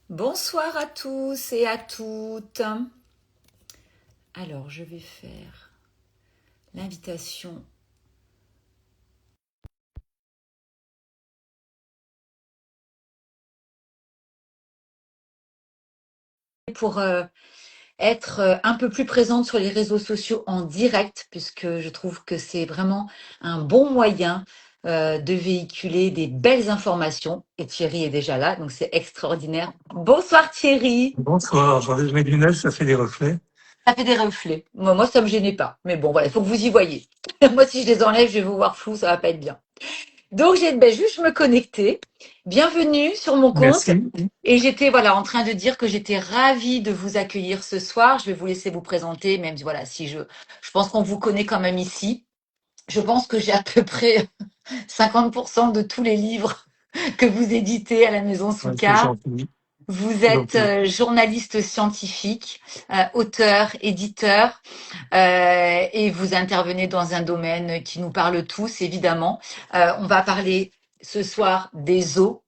Bonsoir à tous et à toutes. Alors, je vais faire l'invitation pour être un peu plus présente sur les réseaux sociaux en direct, puisque je trouve que c'est vraiment un bon moyen de véhiculer des belles informations. Et Thierry est déjà là, donc c'est extraordinaire. Bonsoir Thierry. Bonsoir, j'enlève mes lunettes, ça fait des reflets. Ça fait des reflets. Moi, ça me gênait pas. Mais bon, voilà, il faut que vous y voyez. Moi, si je les enlève, je vais vous voir flou, ça va pas être bien. Donc, j'ai juste me connecter. Bienvenue sur mon compte. Merci. Et j'étais voilà en train de dire que j'étais ravie de vous accueillir ce soir. Je vais vous laisser vous présenter, même si voilà, si je pense qu'on vous connaît quand même ici. Je pense que j'ai à peu près 50% de tous les livres que vous éditez à la Maison Ouais, c'est Souka. gentil, Vous c'est êtes gentil. journaliste scientifique, auteur, éditeur, et vous intervenez dans un domaine qui nous parle tous, évidemment. On va parler ce soir des os.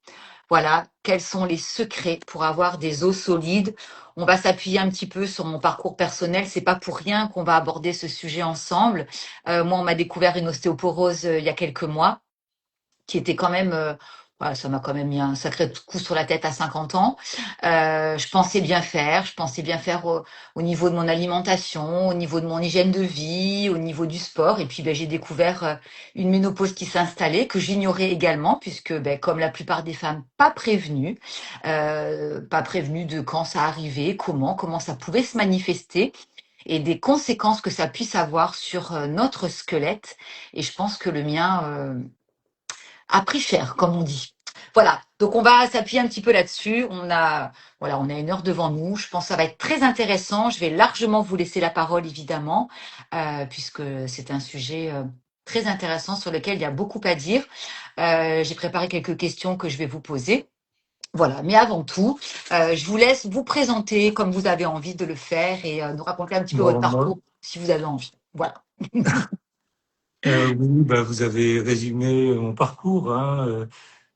Voilà, quels sont les secrets pour avoir des os solides. On va s'appuyer un petit peu sur mon parcours personnel. C'est pas pour rien qu'on va aborder ce sujet ensemble. Moi, on m'a découvert une ostéoporose il y a quelques mois qui était quand même, voilà, ça m'a quand même mis un sacré coup sur la tête à 50 ans. Je pensais bien faire au niveau de mon alimentation, au niveau de mon hygiène de vie, au niveau du sport. Et puis, ben, j'ai découvert une ménopause qui s'installait, que j'ignorais également, puisque, ben, comme la plupart des femmes, pas prévenues de quand ça arrivait, comment ça pouvait se manifester et des conséquences que ça puisse avoir sur notre squelette. Et je pense que le mien a pris cher, comme on dit. Voilà, donc on va s'appuyer un petit peu là-dessus. On a 1 heure devant nous. Je pense que ça va être très intéressant. Je vais largement vous laisser la parole, évidemment, puisque c'est un sujet très intéressant sur lequel il y a beaucoup à dire. J'ai préparé quelques questions que je vais vous poser. Voilà, mais avant tout, je vous laisse vous présenter comme vous avez envie de le faire et nous raconter un petit peu votre Bon, parcours si vous avez envie. Voilà. oui, bah, vous avez résumé mon parcours, hein,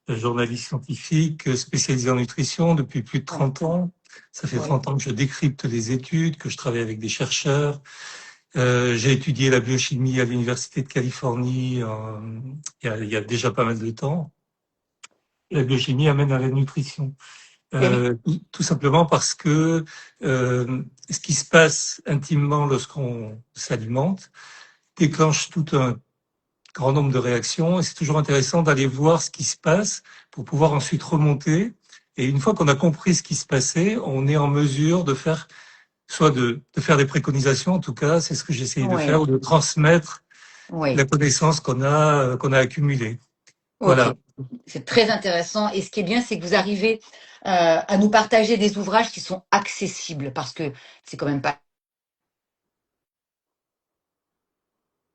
journaliste scientifique spécialisé en nutrition depuis plus de Ouais, 30 ans. Ça fait ouais. 30 ans que je décrypte les études, que je travaille avec des chercheurs. J'ai étudié la biochimie à l'Université de Californie il y a déjà pas mal de temps. La biochimie amène à la nutrition. Et oui, Tout simplement parce que ce qui se passe intimement lorsqu'on s'alimente déclenche tout un grand nombre de réactions et c'est toujours intéressant d'aller voir ce qui se passe pour pouvoir ensuite remonter. Et une fois qu'on a compris ce qui se passait, on est en mesure de faire soit de faire des préconisations, en tout cas, c'est ce que j'essaye de faire, oui, ou de transmettre la oui. connaissance qu'on a accumulée. Ok, Voilà. c'est très intéressant. Et ce qui est bien, c'est que vous arrivez à nous partager des ouvrages qui sont accessibles, parce que c'est quand même pas.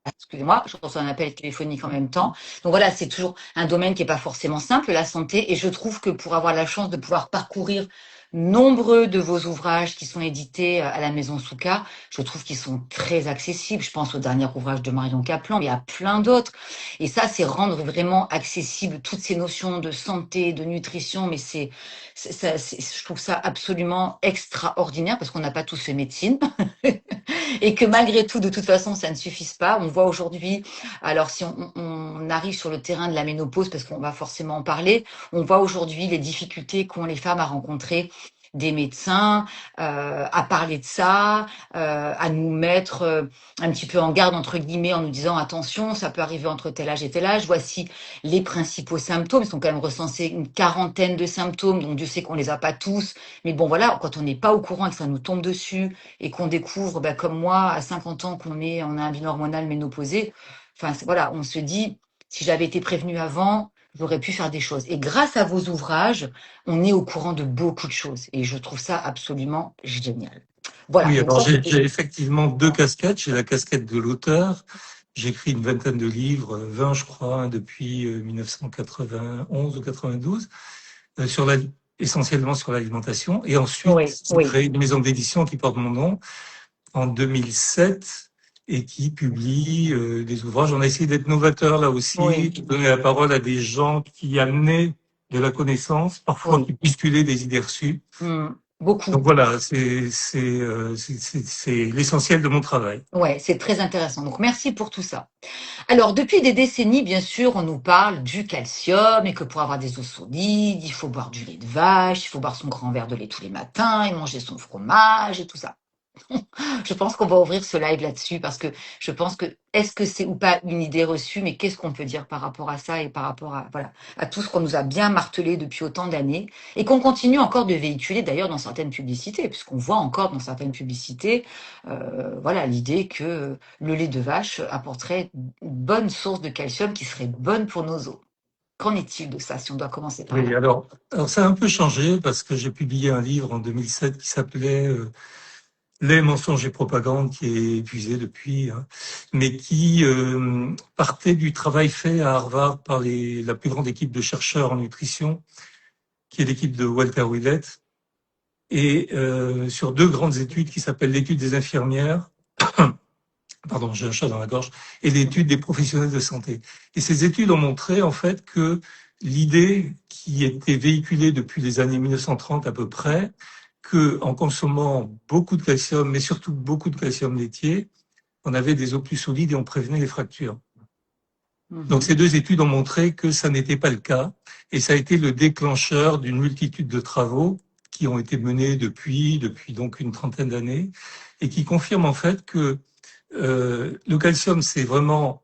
Excusez-moi, je reçois un appel téléphonique en même temps. Donc voilà, c'est toujours un domaine qui n'est pas forcément simple, la santé. Et je trouve que pour avoir la chance de pouvoir parcourir nombreux de vos ouvrages qui sont édités à la Maison Souka, je trouve qu'ils sont très accessibles. Je pense au dernier ouvrage de Marion Kaplan, mais il y a plein d'autres. Et ça, c'est rendre vraiment accessible toutes ces notions de santé, de nutrition. Mais je trouve ça absolument extraordinaire parce qu'on n'a pas tous fait médecine. Et que malgré tout, de toute façon, ça ne suffise pas. On voit aujourd'hui, alors si on arrive sur le terrain de la ménopause, parce qu'on va forcément en parler, on voit aujourd'hui les difficultés qu'ont les femmes à rencontrer des médecins, à parler de ça, à nous mettre un petit peu en garde, entre guillemets, en nous disant attention, ça peut arriver entre tel âge et tel âge. Voici les principaux symptômes. Ils sont quand même recensés une quarantaine de symptômes, donc Dieu sait qu'on les a pas tous. Mais bon, voilà, quand on n'est pas au courant et que ça nous tombe dessus, et qu'on découvre, bah, comme moi, à 50 ans, on a un bilan hormonal ménopausé, enfin, voilà, on se dit, si j'avais été prévenue avant, j'aurais pu faire des choses. Et grâce à vos ouvrages, on est au courant de beaucoup de choses. Et je trouve ça absolument génial. Voilà, Oui, donc alors ça, j'ai effectivement deux casquettes. J'ai la casquette de l'auteur. J'écris une vingtaine de livres, 20 je crois, hein, depuis 1991 ou 92, sur essentiellement sur l'alimentation. Et oui, ensuite, j'ai oui. créé une maison d'édition qui porte mon nom en 2007 et qui publie des ouvrages. On a essayé d'être novateur là aussi, Oui, de donner la parole à des gens qui amenaient de la connaissance, parfois Oui. qui bousculait des idées reçues. Beaucoup. Donc voilà, c'est l'essentiel de mon travail. Ouais, c'est très intéressant. Donc merci pour tout ça. Alors, depuis des décennies, bien sûr, on nous parle du calcium et que pour avoir des os solides, il faut boire du lait de vache, il faut boire son grand verre de lait tous les matins et manger son fromage et tout ça. Je pense qu'on va ouvrir ce live là-dessus parce que je pense que est-ce que c'est ou pas une idée reçue, mais qu'est-ce qu'on peut dire par rapport à ça et par rapport à voilà à tout ce qu'on nous a bien martelé depuis autant d'années et qu'on continue encore de véhiculer d'ailleurs dans certaines publicités, puisqu'on voit encore dans certaines publicités, voilà l'idée que le lait de vache apporterait une bonne source de calcium qui serait bonne pour nos os. Qu'en est-il de ça si on doit commencer par Oui, là? alors ça a un peu changé parce que j'ai publié un livre en 2007 qui s'appelait Les mensonges et propagande, qui est épuisé depuis, hein, mais qui partait du travail fait à Harvard par la plus grande équipe de chercheurs en nutrition, qui est l'équipe de Walter Willett, et sur deux grandes études qui s'appellent l'étude des infirmières, pardon, j'ai un chat dans la gorge, et l'étude des professionnels de santé. Et ces études ont montré en fait que l'idée qui était véhiculée depuis les années 1930 à peu près, que en consommant beaucoup de calcium, mais surtout beaucoup de calcium laitier, on avait des os plus solides et on prévenait les fractures. Donc Mhm. ces deux études ont montré que ça n'était pas le cas, et ça a été le déclencheur d'une multitude de travaux qui ont été menés depuis donc une trentaine d'années, et qui confirment en fait que le calcium, c'est vraiment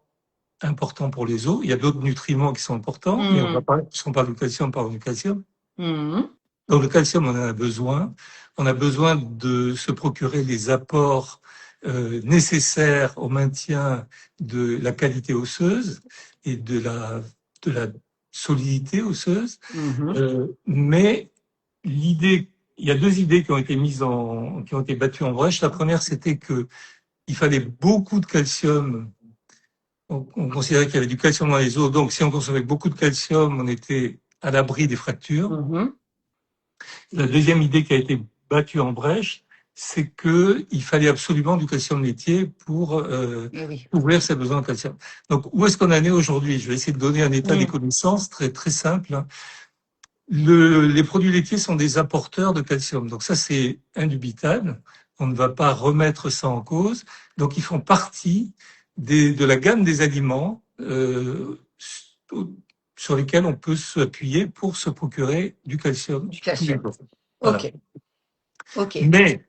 important pour les os. Il y a d'autres nutriments qui sont importants, mais on va Mhm. pas, puisqu'on parle du calcium, parle du calcium. Mhm. Donc le calcium, on en a besoin. On a besoin de se procurer les apports nécessaires au maintien de la qualité osseuse et de la solidité osseuse. Mhm. Mais l'idée, il y a deux idées qui ont été qui ont été battues en brèche. La première, c'était que il fallait beaucoup de calcium. On considérait qu'il y avait du calcium dans les os, donc si on consommait beaucoup de calcium, on était à l'abri des fractures. Mhm. La deuxième idée qui a été battue en brèche, c'est que il fallait absolument du calcium laitier pour Eh oui. couvrir ses besoins en calcium. Donc, où est-ce qu'on en est aujourd'hui? Je vais essayer de donner un état des Mhm. connaissances très simple, hein. Les produits laitiers sont des apporteurs de calcium. Donc ça, c'est indubitable. On ne va pas remettre ça en cause. Donc ils font partie de la gamme des aliments sur lesquels on peut s'appuyer pour se procurer du calcium Du tous les calcium. jours. Voilà. Ok. Ok. Mais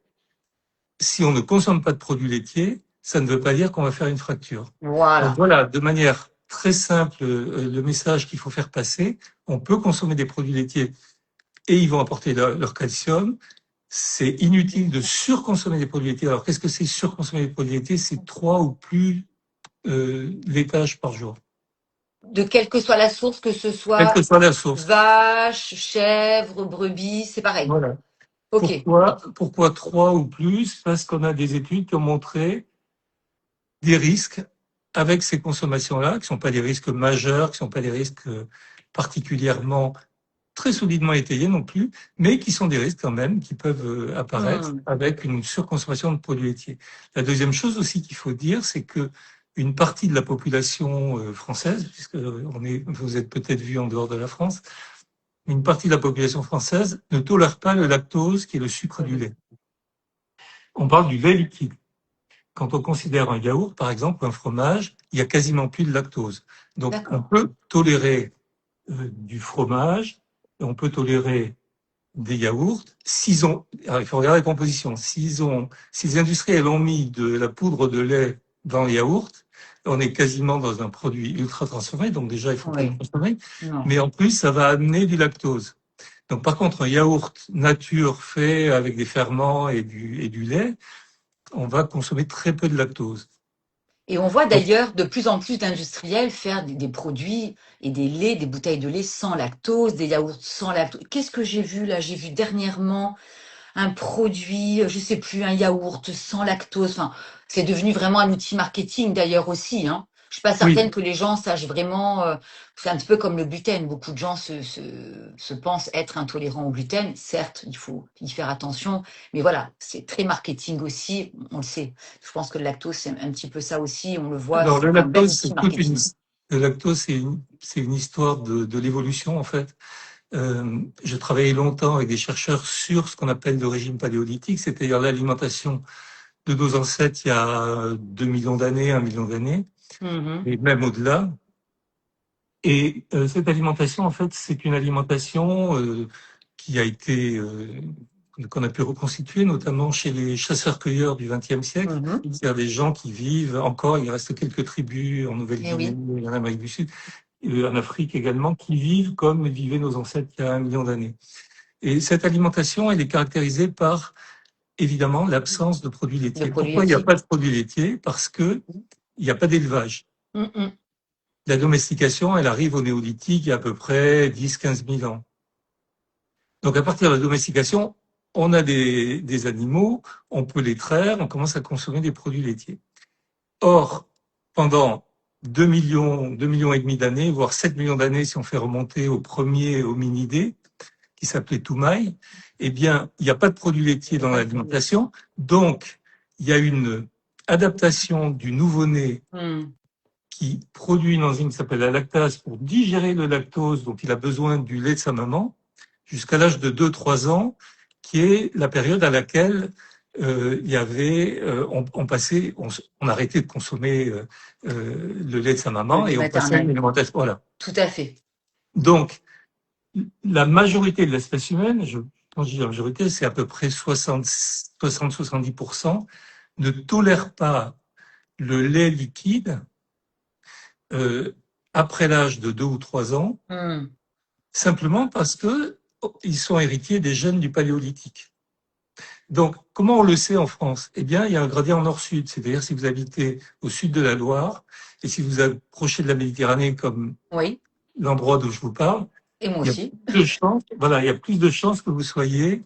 si on ne consomme pas de produits laitiers, ça ne veut pas dire qu'on va faire une fracture. Donc Voilà. voilà, de manière très simple, le message qu'il faut faire passer, on peut consommer des produits laitiers et ils vont apporter leur calcium. C'est inutile de surconsommer des produits laitiers. Alors, qu'est-ce que c'est surconsommer des produits laitiers? C'est 3 ou plus laitages par jour, De quelle que soit la source, que ce quelle soit que soit la source. vache, chèvre, brebis, c'est pareil. Voilà. Ok. Pourquoi 3 ou plus? Parce qu'on a des études qui ont montré des risques avec ces consommations-là, qui ne sont pas des risques majeurs, qui ne sont pas des risques particulièrement très solidement étayés non plus, mais qui sont des risques quand même qui peuvent apparaître Hmm. avec une surconsommation de produits laitiers. La deuxième chose aussi qu'il faut dire, c'est que une partie de la population française, puisque vous êtes peut-être vu en dehors de la France, une partie de la population française ne tolère pas le lactose, qui est le sucre du lait. On parle du lait liquide. Quand on considère un yaourt, par exemple, ou un fromage, il y a quasiment plus de lactose. Donc, on D'accord. peut tolérer du fromage, et on peut tolérer des yaourts, alors il faut regarder la composition. Si les industriels ont mis de la poudre de lait dans les yaourts, on est quasiment dans un produit ultra transformé, donc déjà il faut pas le Oui. consommer. Non. Mais en plus, ça va amener du lactose. Donc par contre, un yaourt nature fait avec des ferments et du lait, on va consommer très peu de lactose. Et on voit Donc, d'ailleurs de plus en plus d'industriels faire des produits et des laits, des bouteilles de lait sans lactose, des yaourts sans lactose. Qu'est-ce que j'ai vu là? J'ai vu dernièrement un produit, je sais plus, un yaourt sans lactose. Enfin, c'est devenu vraiment un outil marketing d'ailleurs aussi, hein. Je suis pas oui, certaine que les gens sachent vraiment. C'est un petit peu comme le gluten. Beaucoup de gens se pensent être intolérants au gluten. Certes, il faut y faire attention, mais voilà, c'est très marketing aussi. On le sait. Je pense que le lactose, c'est un petit peu ça aussi. On le voit, alors c'est le un bel lactose, outil marketing. le lactose, c'est une histoire de l'évolution en fait. Je travaillais longtemps avec des chercheurs sur ce qu'on appelle le régime paléolithique, c'est-à-dire l'alimentation de nos ancêtres il y a 2 millions d'années, 1 million d'années, Mhm. et même au-delà. Et cette alimentation, en fait, c'est une alimentation qui a été qu'on a pu reconstituer, notamment chez les chasseurs-cueilleurs du XXe siècle, Mhm. c'est-à-dire des gens qui vivent encore. Il reste quelques tribus en Eh Nouvelle-Guinée, oui, en Amérique du Sud, en Afrique également, qui vivent comme vivaient nos ancêtres il y a 1 million d'années. Et cette alimentation, elle est caractérisée par évidemment l'absence de produits de laitiers. produits Pourquoi il n'y a laitiers. pas de produits laitiers? Parce que il n'y a pas d'élevage. Mhm. La domestication, elle arrive au néolithique il y a à peu près 10-15 000 ans. Donc à partir de la domestication, on a des animaux, on peut les traire, on commence à consommer des produits laitiers. Or, pendant 2 millions et demi d'années, voire 7 millions d'années si on fait remonter au premier hominidé, qui s'appelait Toumaï, eh bien, il n'y a pas de produits laitiers Il n'y a dans pas de produits laitiers. l'alimentation. Donc, il y a une adaptation du nouveau-né Mhm. qui produit une enzyme qui s'appelle la lactase pour digérer le lactose, donc il a besoin du lait de sa maman, jusqu'à l'âge de 2-3 ans, qui est la période à laquelle il y avait, on passait, on arrêtait de consommer le lait de sa Le maman lait et on passait à une maternel. alimentation. Voilà. Tout à fait. Donc, la majorité de l'espèce humaine, quand je dis la majorité, c'est à peu près 60-70%, ne tolère pas le lait liquide après l'âge de 2 ou 3 ans, Mhm. simplement parce que ils sont héritiers des gènes du paléolithique. Donc, comment on le sait en France? Eh bien, il y a un gradient nord-sud, c'est-à-dire si vous habitez au sud de la Loire et si vous approchez de la Méditerranée comme Oui, l'endroit d'où je vous parle, et moi il y a aussi. plus de chances, voilà, il y a plus de chances que vous soyez.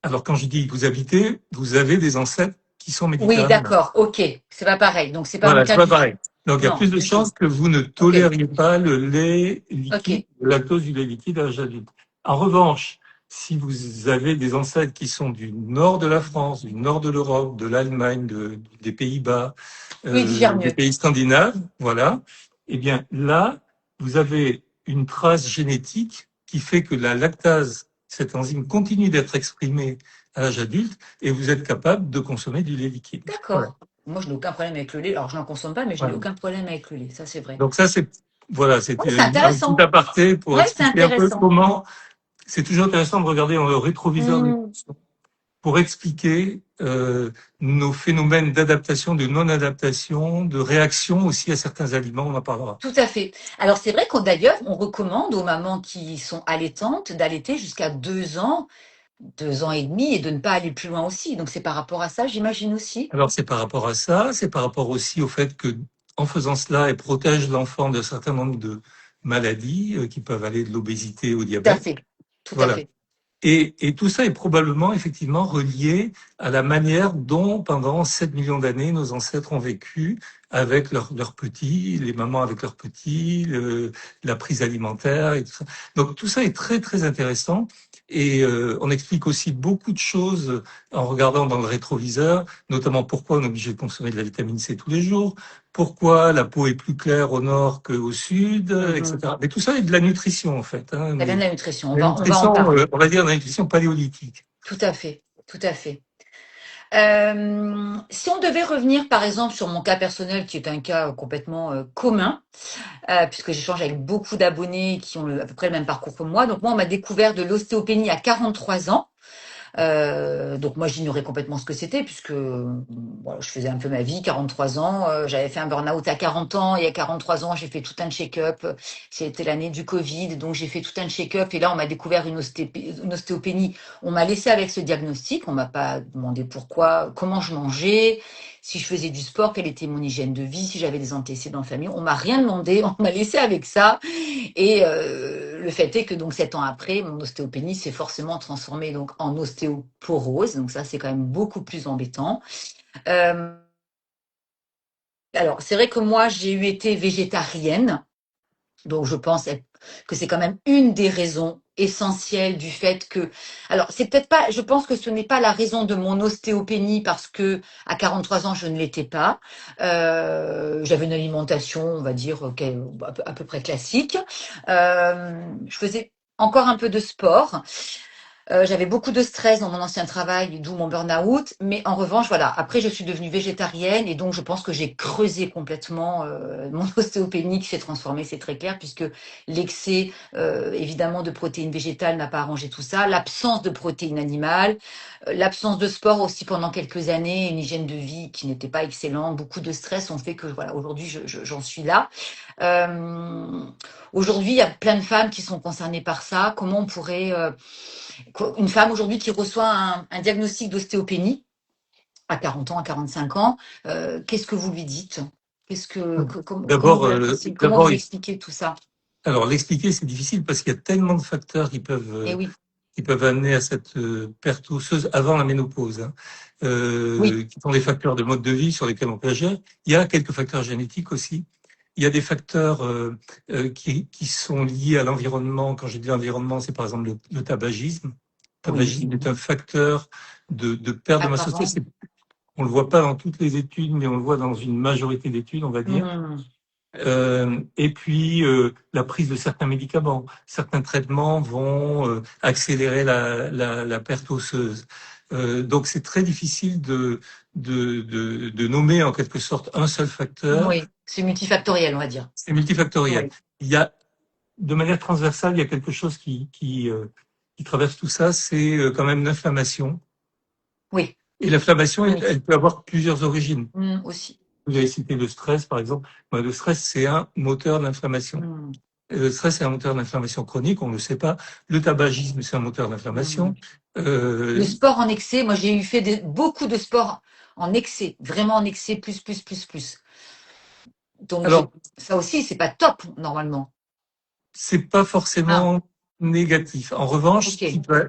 Alors, quand je dis que vous habitez, vous avez des ancêtres qui sont Oui, méditerranéens. d'accord, ok. C'est pas pareil. Donc, c'est pas mon Voilà, c'est cas pas du tout. pareil. Donc, il y a Non, plus de du tout. chances que vous ne Ok, tolériez pas le lait liquide, ok. le lactose du lait liquide à l'âge adulte. En revanche, si vous avez des ancêtres qui sont du nord de la France, du nord de l'Europe, de l'Allemagne, des Pays-Bas, Oui, il digère des mieux. pays scandinaves, voilà, eh bien là, vous avez une trace génétique qui fait que la lactase, cette enzyme, continue d'être exprimée à l'âge adulte et vous êtes capable de consommer du lait liquide. Voilà. D'accord. Moi, je n'ai aucun problème avec le lait. Alors, je n'en consomme pas, mais je n'ai Voilà. aucun problème avec le lait. Ça, c'est vrai. Donc ça, c'est voilà, Oui, c'était c'est un petit intéressant. aparté pour Oui, c'est expliquer un peu intéressant. comment. C'est toujours intéressant de regarder dans le rétroviseur de Hmm, l'évolution pour expliquer nos phénomènes d'adaptation, de non-adaptation, de réaction aussi à certains aliments. On en parlera. tout à fait. Alors, c'est vrai qu'on d'ailleurs, on recommande aux mamans qui sont allaitantes d'allaiter jusqu'à 2 ans, 2 ans et demi, et de ne pas aller plus loin aussi. Donc, c'est par rapport à ça, j'imagine aussi. Alors c'est par rapport à ça, c'est par rapport aussi au fait que en faisant cela, elle protège l'enfant d'un certain nombre de maladies qui peuvent aller de l'obésité au Tout à diabète. fait. Tout à Voilà. fait. Et tout ça est probablement effectivement relié à la manière dont, pendant 7 millions d'années, nos ancêtres ont vécu avec leurs petits, les mamans avec leurs petits, la prise alimentaire et tout ça. Donc tout ça est très très intéressant et on explique aussi beaucoup de choses en regardant dans le rétroviseur, notamment pourquoi on est obligé de consommer de la vitamine C tous les jours, pourquoi la peau est plus claire au nord qu'au sud, Mhm. etc. Mais tout ça est de la nutrition en fait. Hein, Ça vient de mais la nutrition. la On va en nutrition, parler. on va dire la nutrition paléolithique. Tout à fait. Tout à fait. Si on devait revenir, par exemple, sur mon cas personnel, qui est un cas complètement commun, puisque j'échange avec beaucoup d'abonnés qui ont à peu près le même parcours que moi. Donc moi, on m'a découvert de l'ostéopénie à 43 ans. Donc moi j'ignorais complètement ce que c'était puisque voilà, je faisais un peu ma vie, 43 ans, j'avais fait un burn-out à 40 ans et à 43 ans j'ai fait tout un check-up. C'était l'année du Covid, donc j'ai fait tout un check-up et là on m'a découvert une ostéopénie. On m'a laissé avec ce diagnostic, on m'a pas demandé pourquoi, comment je mangeais, si je faisais du sport, quelle était mon hygiène de vie, si j'avais des antécédents familiaux. On m'a rien demandé, on m'a laissé avec ça. Et le fait est que donc 7 ans après, mon ostéopénie s'est forcément transformée donc en ostéoporose. Donc ça, c'est quand même beaucoup plus embêtant. Euh, alors, c'est vrai que moi, j'ai eu été végétarienne. Donc, je pense que c'est quand même une des raisons essentielles du fait que, alors c'est peut-être pas, je pense que ce n'est pas la raison de mon ostéopénie parce que à 43 ans je ne l'étais pas. J'avais une alimentation, on va dire, à peu près classique. Je faisais encore un peu de sport. J'avais beaucoup de stress dans mon ancien travail, d'où mon burn-out. Mais en revanche, voilà, après, je suis devenue végétarienne et donc je pense que j'ai creusé complètement mon ostéopénie qui s'est transformée, c'est très clair, puisque l'excès, évidemment, de protéines végétales n'a pas arrangé tout ça. L'absence de protéines animales, l'absence de sport aussi pendant quelques années, une hygiène de vie qui n'était pas excellente, beaucoup de stress ont fait que, voilà, aujourd'hui, j'en suis là. Euh, Aujourd'hui, il y a plein de femmes qui sont concernées par ça. Comment on pourrait une femme aujourd'hui qui reçoit un diagnostic d'ostéopénie à 40 ans, à 45 ans, qu'est-ce que vous lui dites? Comment D'abord, vous la conseillez? Comment vous d'abord, lui expliquez tout ça? alors l'expliquer c'est difficile parce qu'il y a tellement de facteurs Eh oui, qui peuvent amener à cette perte osseuse avant la ménopause, hein, oui, qui sont des facteurs de mode de vie sur lesquels on peut agir. Il y a quelques facteurs génétiques aussi. Il y a des facteurs qui sont liés à l'environnement. Quand je dis l'environnement, c'est par exemple le tabagisme. Le oui, tabagisme est un facteur de perte de masse osseuse. apparent. On le voit pas dans toutes les études, mais on le voit dans une majorité d'études, on va dire. Hmm, Et puis la prise de certains médicaments, certains traitements vont accélérer la perte osseuse. Donc c'est très difficile de nommer en quelque sorte un seul facteur. oui, c'est multifactoriel, on va dire. C'est multifactoriel. Oui, Il y a de manière transversale, il y a quelque chose qui traverse tout ça, c'est quand même l'inflammation. oui, Et l'inflammation, elle chronique. peut avoir plusieurs origines. Aussi. Vous avez cité le stress, par exemple. Le stress, c'est un moteur d'inflammation. Hmm, Le stress est un moteur d'inflammation chronique, on ne le sait pas. Le tabagisme, c'est un moteur hmm. d'inflammation. Le Euh, sport en excès, moi j'ai eu fait beaucoup de sport en excès, vraiment en excès, plus, plus, plus, plus. Donc alors, ça aussi, c'est pas top normalement. c'est pas Ah, forcément négatif. En revanche, ok.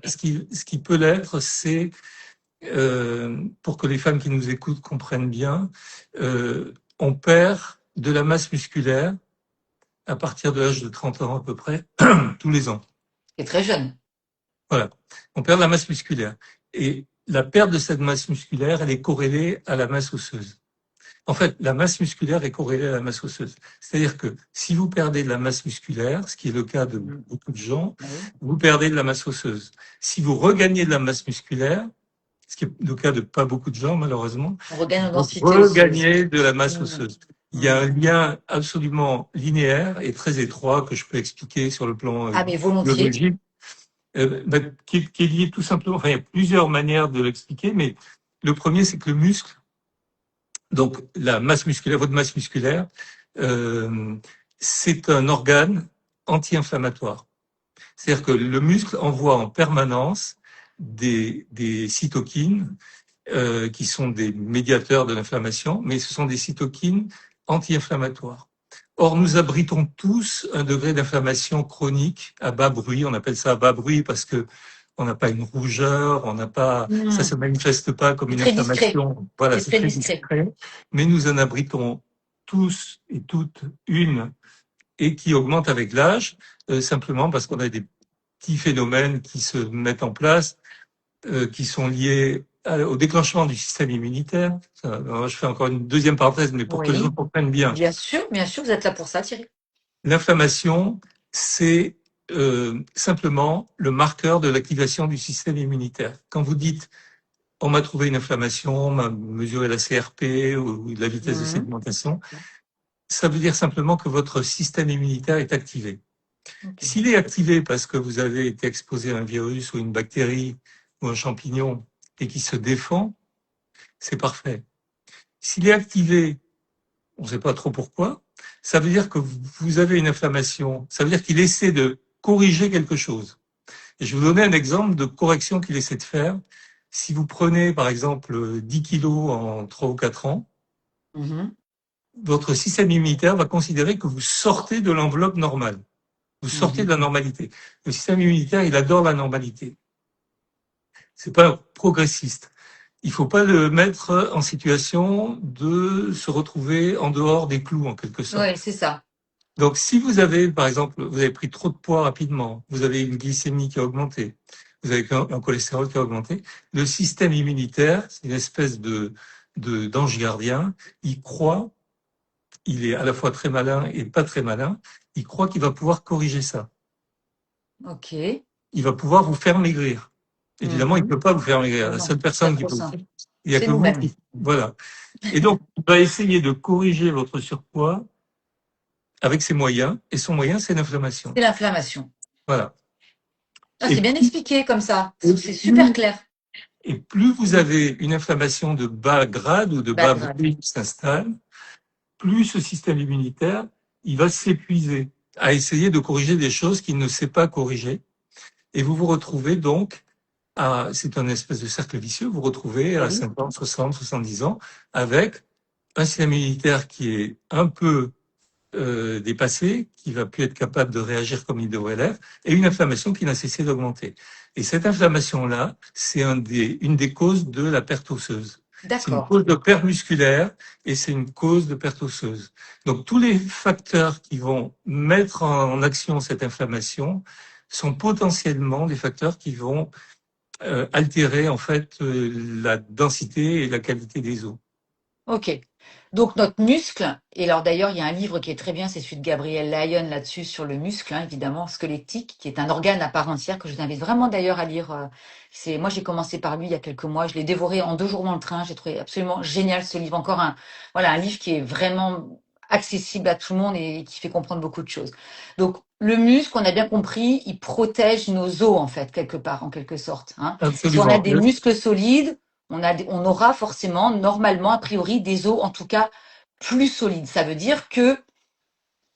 ce qui peut l'être, c'est pour que les femmes qui nous écoutent comprennent bien, on perd de la masse musculaire à partir de l'âge de 30 ans à peu près, tous les ans. C'est très jeune. Voilà. On perd de la masse musculaire. Et la perte de cette masse musculaire, elle est corrélée à la masse osseuse. En fait, la masse musculaire est corrélée à la masse osseuse. C'est-à-dire que si vous perdez de la masse musculaire, ce qui est le cas de Mm. beaucoup de gens, Oui. vous perdez de la masse osseuse. Si vous regagnez de la masse musculaire, ce qui est le cas de pas beaucoup de gens malheureusement, On regagne en vous densité osseuse. regagnez de la masse Mm. osseuse. Il y a un Mm. lien absolument linéaire et très étroit que je peux expliquer sur le plan Ah, mais volontiers. biologique, qui est lié tout simplement. Enfin, il y a plusieurs manières de l'expliquer, mais le premier, c'est que le muscle, donc la masse musculaire, votre masse musculaire, euh, c'est un organe anti-inflammatoire. C'est-à-dire que le muscle envoie en permanence des cytokines qui sont des médiateurs de l'inflammation, mais ce sont des cytokines anti-inflammatoires. Or, nous abritons tous un degré d'inflammation chronique à bas bruit. On appelle ça à bas bruit parce que on n'a pas une rougeur, on n'a pas, ça Mm. se manifeste pas comme C'est une très discret. inflammation. Voilà, C'est c'est très très discret. discret. Mais nous en abritons tous et toutes une et qui augmente avec l'âge, simplement parce qu'on a des petits phénomènes qui se mettent en place qui sont liés au déclenchement du système immunitaire. Alors, je fais encore une deuxième parenthèse, mais pour que les gens Oui. comprennent bien. Bien sûr, vous êtes là pour ça, Thierry. L'inflammation, c'est simplement le marqueur de l'activation du système immunitaire. Quand vous dites on m'a trouvé une inflammation, on m'a mesuré la CRP ou la vitesse de Mhm. sédimentation, ça veut dire simplement que votre système immunitaire est activé. Ok. S'il est activé parce que vous avez été exposé à un virus ou une bactérie ou un champignon et qui se défend, c'est parfait. S'il est activé, on ne sait pas trop pourquoi, ça veut dire que vous avez une inflammation, ça veut dire qu'il essaie de corriger quelque chose. Et je vais vous donner un exemple de correction qu'il essaie de faire. Si vous prenez, par exemple, 10 kilos en 3 ou 4 ans, Mhm. votre système immunitaire va considérer que vous sortez de l'enveloppe normale. Vous sortez de Mhm. la normalité. Le système immunitaire, il adore la normalité. C'est pas un progressiste. Il faut pas le mettre en situation de se retrouver en dehors des clous, en quelque Ouais, sorte. c'est ça. Donc, si vous avez, par exemple, vous avez pris trop de poids rapidement, vous avez une glycémie qui a augmenté, vous avez un cholestérol qui a augmenté, le système immunitaire, c'est une espèce d'ange gardien, il croit, il est à la fois très malin et pas très malin, il croit qu'il va pouvoir corriger ça. Ok. il va pouvoir vous faire maigrir. Évidemment, il ne Mhm. peut pas vous faire maigrir. Ben La non, seule c'est personne qui trop peut le simple. faire, il n'y a C'est que vous nous-mêmes. qui. Voilà. Et donc, il va essayer de corriger votre surpoids avec ses moyens. Et son moyen, c'est l'inflammation. C'est l'inflammation. Voilà. Ah, Et c'est bien plus, expliqué comme ça. et C'est super plus, clair. et plus vous avez une inflammation de bas grade ou de Bas bas grade. volume qui s'installe, plus ce système immunitaire, il va s'épuiser à essayer de corriger des choses qu'il ne sait pas corriger. Et vous vous retrouvez donc c'est un espèce de cercle vicieux, vous vous retrouvez Eh à oui. 50, 60, 70 ans avec un système immunitaire qui est un peu dépassé, qui va plus être capable de réagir comme il devrait l'être, et une inflammation qui n'a cessé d'augmenter. Et cette inflammation-là, c'est une des causes de la perte osseuse. C'est une D'accord. cause de perte musculaire et c'est une cause de perte osseuse. Donc tous les facteurs qui vont mettre en action cette inflammation sont potentiellement des facteurs qui vont altérer en fait la densité et la qualité des os. Ok. Donc notre muscle, et alors d'ailleurs il y a un livre qui est très bien, c'est celui de Gabriel Lyon là-dessus sur le muscle, hein, évidemment squelettique, qui est un organe à part entière que je vous invite vraiment d'ailleurs à lire. C'est moi j'ai commencé par lui il y a quelques mois, je l'ai dévoré en 2 jours dans le train, j'ai trouvé absolument génial ce livre. Encore un voilà un livre qui est vraiment accessible à tout le monde et qui fait comprendre beaucoup de choses. Donc le muscle, on a bien compris, il protège nos os en fait quelque part, en quelque sorte. Hein. Si on a Absolument. des muscles solides on aura forcément, normalement, a priori, des os en tout cas plus solides. Ça veut dire que,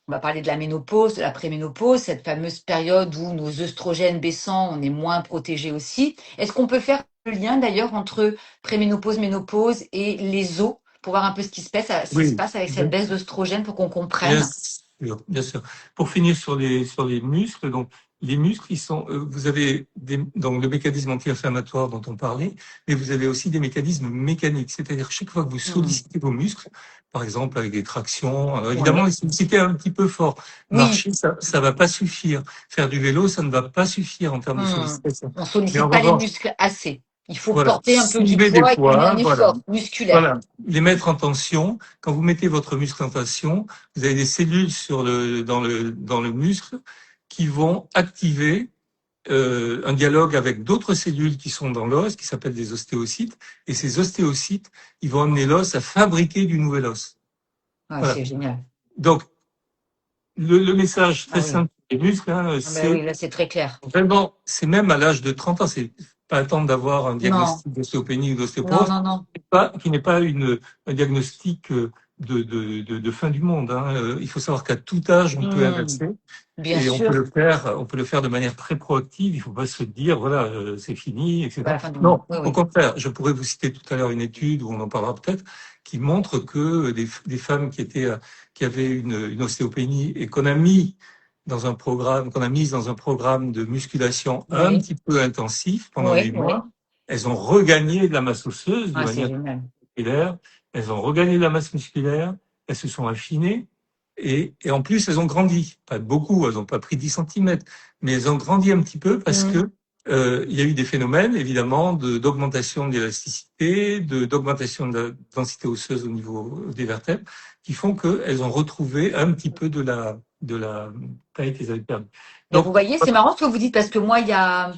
on va parler de la ménopause, de la préménopause, cette fameuse période où nos œstrogènes baissant, on est moins protégé aussi. Est-ce qu'on peut faire le lien d'ailleurs entre préménopause, ménopause et les os pour voir un peu ce qui se Oui. passe avec cette baisse d'œstrogènes pour qu'on Bien comprenne? sûr, bien sûr. Pour finir sur les muscles, donc les muscles, ils sont, vous avez donc le mécanisme anti-inflammatoire dont on parlait, mais vous avez aussi des mécanismes mécaniques, c'est-à-dire chaque fois que vous Hmm. sollicitez vos muscles, par exemple avec des tractions, évidemment Oui. les solliciter un petit peu fort. Oui. Marcher, ça va pas suffire. Faire du vélo, ça ne va pas suffire en termes de Hmm. sollicitation. On Mais en sollicite pas les revanche, muscles assez. Il faut voilà, porter un peu du soulever des poids et qu'on ait poids, un voilà, effort musculaire. voilà, les mettre en tension. Quand vous mettez votre muscle en tension, vous avez des cellules dans le muscle qui vont activer un dialogue avec d'autres cellules qui sont dans l'os, qui s'appellent des ostéocytes. Et ces ostéocytes, ils vont amener l'os à fabriquer du nouvel os. Ouais, Voilà. c'est génial. Donc, le message Ah très oui. simple des muscles, hein, Ah ben c'est oui, là, c'est très clair. vraiment, c'est même à l'âge de 30 ans, c'est pas attendre d'avoir un Non, diagnostic d'ostéopénie ou non, d'ostéoporose, non, non. qui n'est pas un diagnostic de fin du monde. Hein. Il faut savoir qu'à tout âge, on peut Hmm, inverser bien et sûr, on peut le faire de manière très proactive. Il ne faut pas se dire, voilà, c'est fini, c'est pas etc. la fin du monde. Non, Oui, au oui. contraire, je pourrais vous citer tout à l'heure une étude où on en parlera peut-être, qui montre que des femmes qui avaient une ostéopénie et qu'on a mis dans un programme, qu'on a mis dans un programme de musculation un Oui, petit peu intensif pendant oui, des oui. mois, elles ont regagné de la masse osseuse de Ah, c'est manière génial. musculaire, elles ont regagné de la masse musculaire, elles se sont affinées et en plus elles ont grandi. Pas beaucoup, elles n'ont pas pris 10 centimètres, mais elles ont grandi un petit peu parce Hmm. que il y a eu des phénomènes évidemment d'augmentation de l'élasticité, d'augmentation de la densité osseuse au niveau des vertèbres, qui font qu'elles ont retrouvé un petit peu de la taille qu'elles avaient perdue. Mais vous Donc voyez, c'est marrant ce que vous dites parce que moi, il y a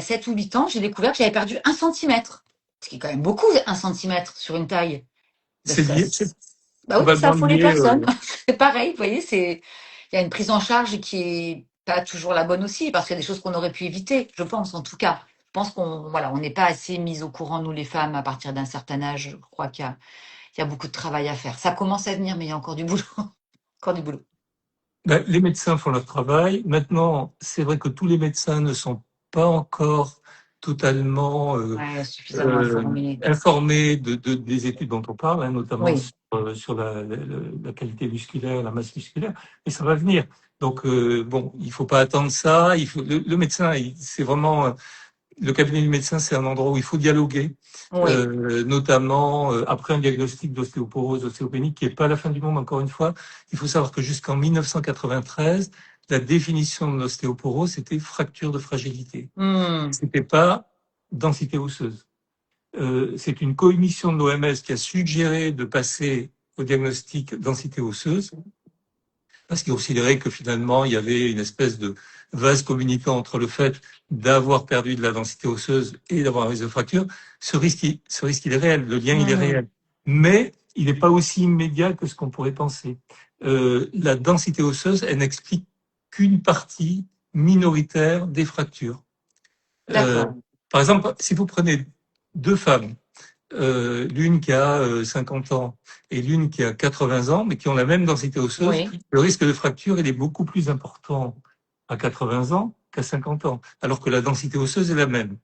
7 ou 8 ans, j'ai découvert que j'avais perdu 1 centimètre. Ce qui est quand même beaucoup, 1 centimètre sur une taille. Ben, c'est lié, c'est bah oui, ça probablement affole les lié. personnes. C'est pareil, vous voyez, il y a une prise en charge qui est pas toujours la bonne aussi, parce qu'il y a des choses qu'on aurait pu éviter, je pense, en tout cas. Je pense voilà, on n'est pas assez mis au courant, nous les femmes, à partir d'un certain âge. Je crois il y a beaucoup de travail à faire. Ça commence à venir, mais il y a encore du boulot. Encore du boulot. Ben, les médecins font leur travail. Maintenant, c'est vrai que tous les médecins ne sont pas encore totalement Ouais, suffisamment informé. informés des études dont on parle, hein, notamment Oui. sur la qualité musculaire, la masse musculaire, mais ça va venir. Donc, bon, il faut pas attendre ça. Le médecin, c'est vraiment le cabinet du médecin, c'est un endroit où il faut dialoguer, Oui. notamment après un diagnostic d'ostéoporose, d'ostéopénie, qui n'est pas la fin du monde, encore une fois. Il faut savoir que jusqu'en 1993, la définition de l'ostéoporose, c'était fracture de fragilité. Hmm. C'était pas densité osseuse. C'est une commission de l'OMS qui a suggéré de passer au diagnostic densité osseuse parce qu'ils considéraient que finalement, il y avait une espèce vase communicant entre le fait d'avoir perdu de la densité osseuse et d'avoir un risque de fracture, ce risque, il est réel, le lien, il est Mhm. réel. Mais il n'est pas aussi immédiat que ce qu'on pourrait penser. La densité osseuse, elle n'explique qu'une partie minoritaire des fractures. Euh, D'accord. Par exemple, si vous prenez deux femmes, l'une qui a 50 ans et l'une qui a 80 ans, mais qui ont la même densité osseuse, Oui. le risque de fracture, il est beaucoup plus important à 80 ans qu'à 50 ans, alors que la densité osseuse est la même.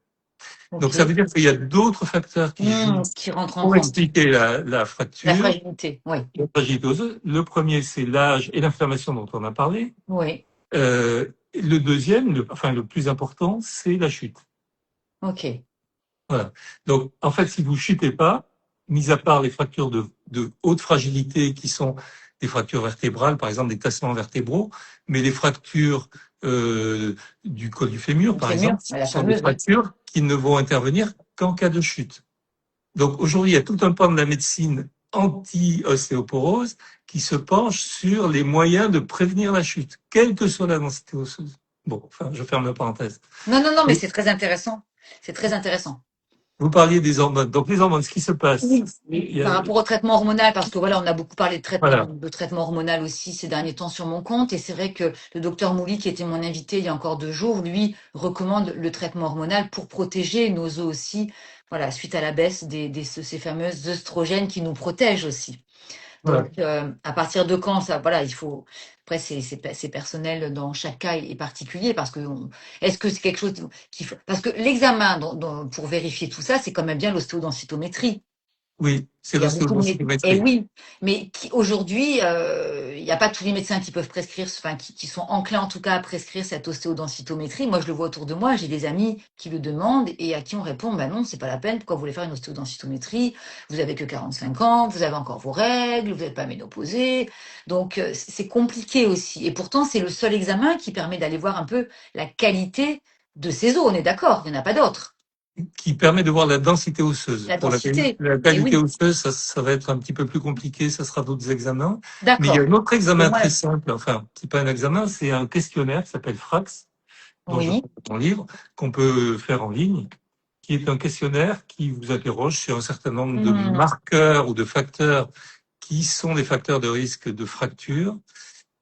Donc ça Ok. veut dire qu'il y a d'autres facteurs qui jouent Qui rentre en pour compte. expliquer la La fracture, fragilité. Oui. la fragilité osseuse. Le premier, c'est l'âge et l'inflammation dont on a parlé. Oui. Le deuxième, le plus important, c'est la chute. Ok. Voilà. Donc, en fait, si vous chutez pas, mis à part les fractures de haute fragilité qui sont des fractures vertébrales, par exemple des tassements vertébraux, mais les fractures du col du fémur, Le par fémur, exemple, ce la sont des fameuse, oui. fractures qui ne vont intervenir qu'en cas de chute. Donc, aujourd'hui, il y a tout un pan de la médecine anti-ostéoporose qui se penche sur les moyens de prévenir la chute, quelle que soit la densité osseuse. Bon, enfin, je ferme la parenthèse. Non, non, non, mais c'est très intéressant. C'est très intéressant. Vous parliez des hormones. Donc, les hormones, ce qui se passe, Oui. il y a, Par rapport au traitement hormonal, parce que voilà, on a beaucoup parlé voilà, de traitement hormonal aussi ces derniers temps sur mon compte, et c'est vrai que le docteur Mouli, qui était mon invité il y a encore 2 jours, lui recommande le traitement hormonal pour protéger nos os aussi, voilà, suite à la baisse ces fameuses œstrogènes qui nous protègent aussi. voilà. Donc, à partir de quand ça, voilà, il faut. Après, c'est personnel dans chaque cas est particulier parce que est-ce que c'est quelque chose qu'il faut. Parce que l'examen pour vérifier tout ça, c'est quand même bien l'ostéodensitométrie. Oui, c'est Il y a beaucoup de et l'ostéodensitométrie. oui, mais aujourd'hui, il n'y a pas tous les médecins qui peuvent prescrire, enfin qui sont enclins en tout cas à prescrire cette ostéodensitométrie. Moi, je le vois autour de moi, j'ai des amis qui le demandent et à qui on répond, bah non, c'est pas la peine. Pourquoi vous voulez faire une ostéodensitométrie? Vous avez que 45 ans, vous avez encore vos règles, vous n'êtes pas ménopausé, donc c'est compliqué aussi. Et pourtant, c'est le seul examen qui permet d'aller voir un peu la qualité de ces os. On est d'accord, il n'y en a pas d'autres. Qui permet de voir la densité osseuse. La Pour densité. la Et qualité oui, osseuse, ça va être un petit peu plus compliqué, ça sera d'autres examens. Mais il y a d'accord. un autre Et examen moi, très simple, enfin, c'est pas un examen, c'est un questionnaire qui s'appelle FRAX, dont je oui. parle dans mon livre, qu'on peut faire en ligne, qui est un questionnaire qui vous interroge sur un certain nombre de Hmm. marqueurs ou de facteurs qui sont des facteurs de risque de fracture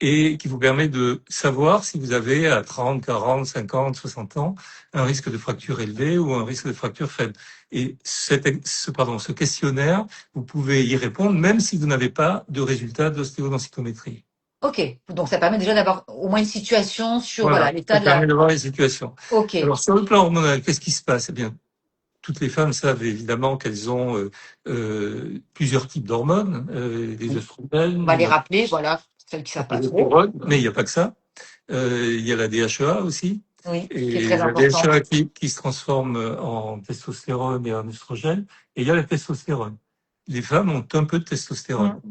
et qui vous permet de savoir si vous avez à 30, 40, 50, 60 ans un risque de fracture élevé ou un risque de fracture faible. Et ce questionnaire, vous pouvez y répondre même si vous n'avez pas de résultat d'ostéodensitométrie. Ok, donc ça permet déjà d'avoir au moins une situation sur voilà Voilà, l'état ça de permet la. de voir les situations. Ok, Alors sur le plan hormonal, qu'est-ce qui se passe? Eh bien, toutes les femmes savent évidemment qu'elles ont plusieurs types d'hormones, les oui. On va œstrogènes, les rappeler, voilà, celles qui la savent pas trop. progestérone, mais il n'y a pas que ça. Il y a la DHEA aussi. Oui, qui est Et très la importante. DHEA qui se transforme en testostérone et en oestrogène. Et il y a la testostérone. Les femmes ont un peu de testostérone. Hmm.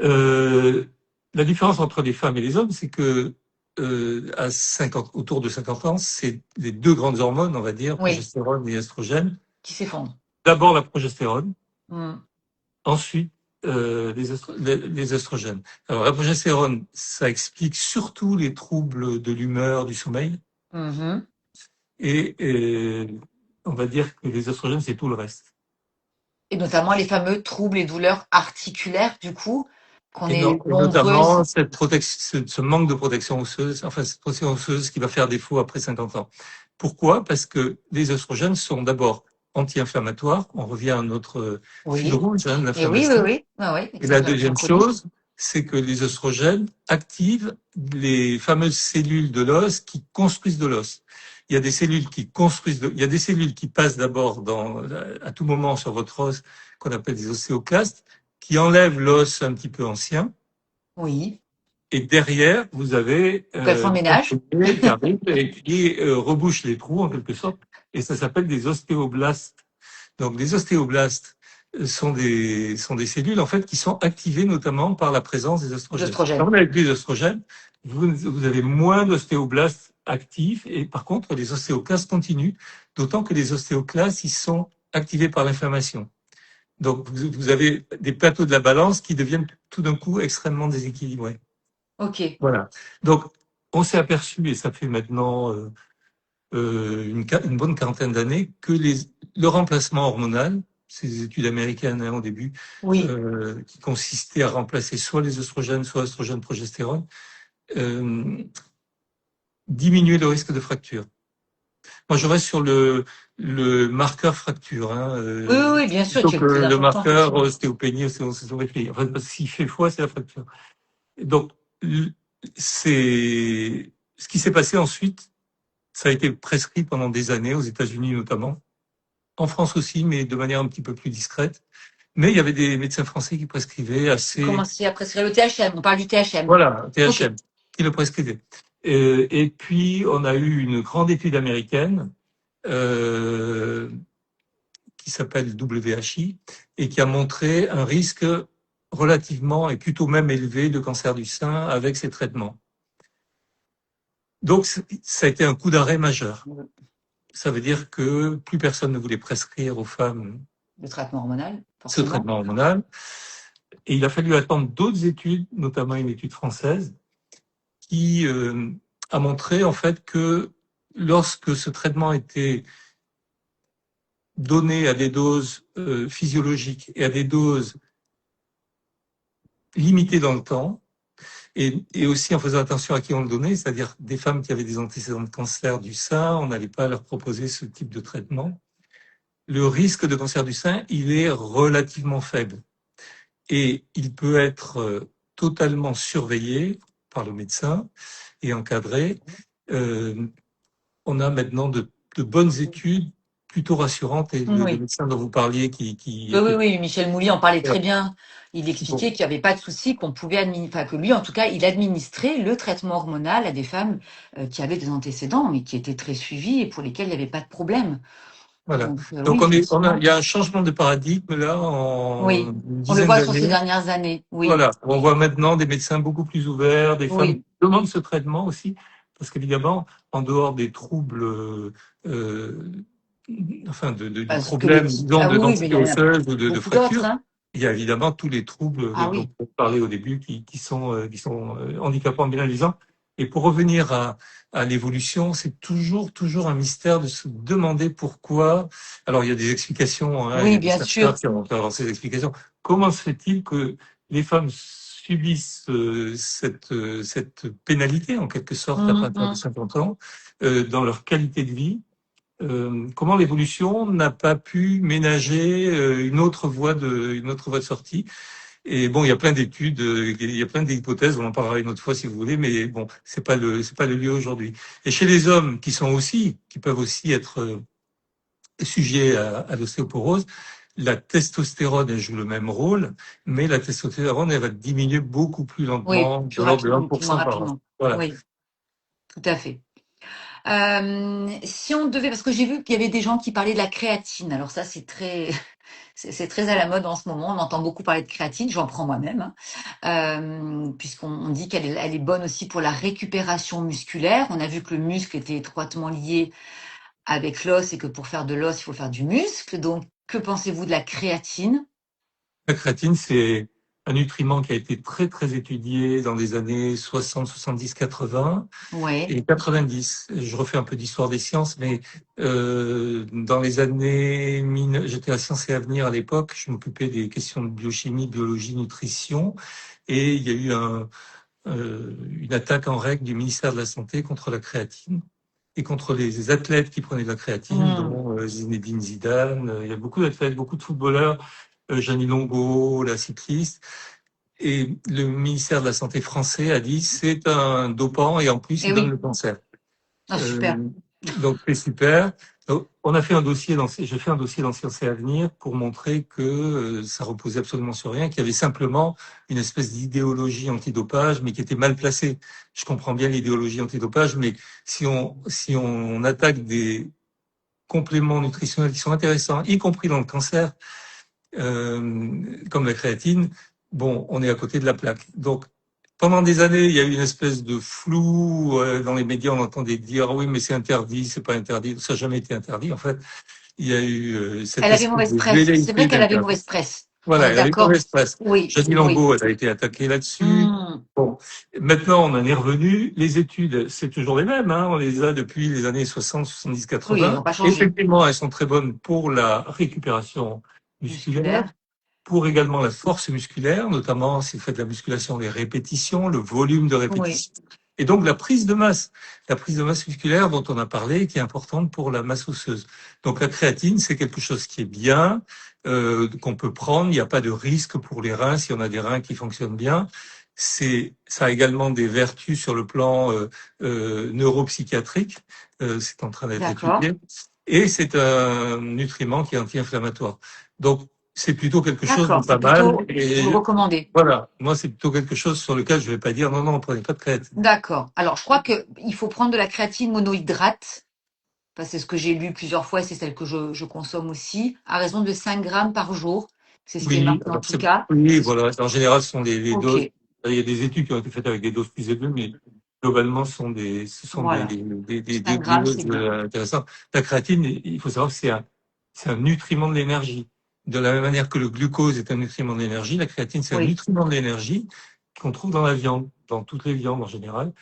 Euh, la différence entre les femmes et les hommes, c'est que autour de 50 ans, c'est les deux grandes hormones, on va dire, Oui, progestérone et estrogène. qui s'effondre. D'abord la progestérone, Hmm. ensuite les oestrogènes. Alors la progestérone, ça explique surtout les troubles de l'humeur, du sommeil, Mhm. et on va dire que les oestrogènes, c'est tout le reste. Et notamment les fameux troubles et douleurs articulaires, du coup, qu'on est Et notamment nombreuses. ce manque de protection osseuse, enfin cette protection osseuse qui va faire défaut après 50 ans. Pourquoi? Parce que les oestrogènes sont d'abord anti-inflammatoires. On revient à notre fil Oui, rouge, hein, et oui, oui, l'inflammation. oui, ah oui, avec Et la l'inflammation deuxième chronique. chose, c'est que les oestrogènes activent les fameuses cellules de l'os qui construisent de l'os. Il y a des cellules qui construisent, il y a des cellules qui passent d'abord à tout moment sur votre os, qu'on appelle des ostéoclastes, qui enlèvent l'os un petit peu ancien. Oui, Et derrière, vous avez donc elles font le ménage. qui arrive et qui rebouche les trous en quelque sorte. Et ça s'appelle des ostéoblastes. Donc, les ostéoblastes sont des cellules en fait qui sont activées notamment par la présence des oestrogènes. Quand D'oestrogène. vous n'avez plus d'oestrogènes, vous avez moins d'ostéoblastes actifs et par contre les ostéoclastes continuent, d'autant que les ostéoclastes ils sont activés par l'inflammation. Donc vous avez des plateaux de la balance qui deviennent tout d'un coup extrêmement déséquilibrés. Ok. Voilà. Donc on s'est aperçu, et ça fait maintenant une bonne quarantaine d'années, que le remplacement hormonal, ces études américaines au début, Oui. qui consistaient à remplacer soit les oestrogènes, soit oestrogène, progestérone, euh, diminuait le risque de fracture. Moi, je reste sur le marqueur fracture, hein, Oui, oui, oui, bien sûr, plutôt qui est que le plus le important, marqueur effectivement. ostéopénie, ostéométrie. En fait, parce que s'il fait foi, c'est la fracture. Donc, c'est ce qui s'est passé ensuite. Ça a été prescrit pendant des années aux États-Unis notamment, en France aussi, mais de manière un petit peu plus discrète. Mais il y avait des médecins français qui prescrivaient assez, Commencer à prescrire le THM. On parle du THM. voilà, Ok. THM, qui le prescrivaient. Et puis, on a eu une grande étude américaine euh, qui s'appelle WHI et qui a montré un risque relativement et plutôt même élevé de cancer du sein avec ces traitements. Donc, ça a été un coup d'arrêt majeur. Ça veut dire que plus personne ne voulait prescrire aux femmes Le traitement hormonal, ce forcément. traitement hormonal. Et il a fallu attendre d'autres études, notamment une étude française, qui a montré en fait que lorsque ce traitement était donné à des doses physiologiques et à des doses limitées dans le temps, et aussi en faisant attention à qui on le donnait, c'est-à-dire des femmes qui avaient des antécédents de cancer du sein, on n'allait pas leur proposer ce type de traitement. Le risque de cancer du sein, il est relativement faible. Et il peut être totalement surveillé par le médecin et encadré. Euh, on a maintenant de bonnes études plutôt rassurantes et le Oui. médecin dont vous parliez qui Oui, oui, était oui, Michel Mouly en parlait très bon, bien. Il expliquait qu'il n'y avait pas de souci, qu'on pouvait enfin que lui, en tout cas, il administrait le traitement hormonal à des femmes qui avaient des antécédents, mais qui étaient très suivies et pour lesquelles il n'y avait pas de problème. voilà. Donc, oui, Donc il effectivement. y a un changement de paradigme là en Oui, une on le dizaine voit sur ces d'années. dernières années. Oui, Voilà, on voit maintenant des médecins beaucoup plus ouverts, des femmes qui oui. demandent ce traitement aussi, parce qu'évidemment, en dehors des troubles, euh, enfin du Parce que problème, disons, ah de oui, oui, mais il densité y en a osseuse ou de beaucoup d'autres, fracture, hein. il y a évidemment tous les troubles Ah dont oui, on parlait au début qui sont handicapants pénalisants. Et pour revenir à l'évolution, c'est toujours un mystère de se demander pourquoi. Alors, il y a des explications, hein, il y oui, a des bien chercheurs sûr. qui ont avancé des explications. Comment se fait-il que les femmes subissent cette pénalité, en quelque sorte, à partir de Mhm. 50 ans, dans leur qualité de vie. Comment l'évolution n'a pas pu ménager une autre voie de sortie. Et bon, il y a plein d'études, il y a plein d'hypothèses, on en parlera une autre fois si vous voulez, mais bon, c'est pas le lieu aujourd'hui. Et chez les hommes qui peuvent aussi être sujets à l'ostéoporose, la testostérone, elle joue le même rôle, mais la testostérone, elle va diminuer beaucoup plus Oui, lentement, plus de l'ordre de rapidement, plus moins 1% par an. rapidement. Voilà. Oui, tout à fait. Si on devait, parce que j'ai vu qu'il y avait des gens qui parlaient de la créatine. Alors ça, c'est très, c'est très à la mode en ce moment. On entend beaucoup parler de créatine. J'en prends moi-même, hein. Puisqu'on dit elle est bonne aussi pour la récupération musculaire. On a vu que le muscle était étroitement lié avec l'os et que pour faire de l'os, il faut faire du muscle. Donc, que pensez-vous de la créatine? La créatine, c'est un nutriment qui a été très étudié dans les années 60, 70, 80 Ouais. et 90. Je refais un peu d'histoire des sciences, mais dans les années, j'étais à Sciences et Avenir à l'époque, je m'occupais des questions de biochimie, biologie, nutrition, et il y a eu une attaque en règle du ministère de la Santé contre la créatine et contre les athlètes qui prenaient de la créatine, Hmm. dont Zinedine Zidane. Il y a beaucoup d'athlètes, beaucoup de footballeurs, Jeannie Longo, la cycliste. Et le ministère de la Santé français a dit c'est un dopant et en plus Eh il donne oui. le cancer. Ah, super. Euh, donc c'est super. Donc, on a fait un dossier j'ai fait un dossier dans Sciences et Avenir pour montrer que ça reposait absolument sur rien, qu'il y avait simplement une espèce d'idéologie antidopage, mais qui était mal placée. Je comprends bien l'idéologie antidopage, mais si on attaque des compléments nutritionnels qui sont intéressants, y compris dans le cancer, comme la créatine, bon, on est à côté de la plaque. Donc, pendant des années, il y a eu une espèce de flou dans les médias. On entendait dire oui, mais c'est interdit, c'est pas interdit. Ça n'a jamais été interdit. En fait, il y a eu cette Elle avait espèce mauvaise de presse. C'est vrai velléité qu'elle avait d'interdit. mauvaise presse. On Voilà, est elle avait d'accord? mauvaise presse. Oui, Jadine oui. Lambeau, elle a été attaquée Hmm. là-dessus. Bon, maintenant on en est revenu. Les études, c'est toujours les mêmes, hein, on les a depuis les années 60, 70, Oui, ils 80. n'ont pas changé. Effectivement, elles sont très bonnes pour la récupération musculaire, Musculaire. pour également la force musculaire, notamment si vous faites de la musculation, les répétitions, le volume de Oui, répétition. Et donc la prise de masse musculaire dont on a parlé, qui est importante pour la masse osseuse. Donc la créatine, c'est quelque chose qui est bien, qu'on peut prendre. Il n'y a pas de risque pour les reins si on a des reins qui fonctionnent bien. Ça a également des vertus sur le plan neuropsychiatrique. C'est en train d'être d'accord. étudié. Et c'est un nutriment qui est anti-inflammatoire. Donc, c'est plutôt quelque chose de D'accord. pas C'est mal. plutôt, vous le Et recommandez. voilà, moi, c'est plutôt quelque chose sur lequel je vais pas dire non, non, prenez pas de créatine. D'accord. Alors, je crois que il faut prendre de la créatine monohydrate. Enfin, c'est ce que j'ai lu plusieurs fois, c'est celle que je consomme aussi, à raison de 5 grammes par jour. C'est ce qui est Oui, marqué en alors tout cas. oui, voilà. En général, ce sont les Ok, doses. Il y a des études qui ont été faites avec des doses plus élevées, mais globalement, ce sont voilà. des 5 grammes, doses c'est bien. intéressantes. La créatine, il faut savoir que c'est un nutriment de l'énergie. De la même manière que le glucose est un nutriment de l'énergie, la créatine, c'est un Oui. nutriment de l'énergie qu'on trouve dans la viande, dans toutes les viandes en général.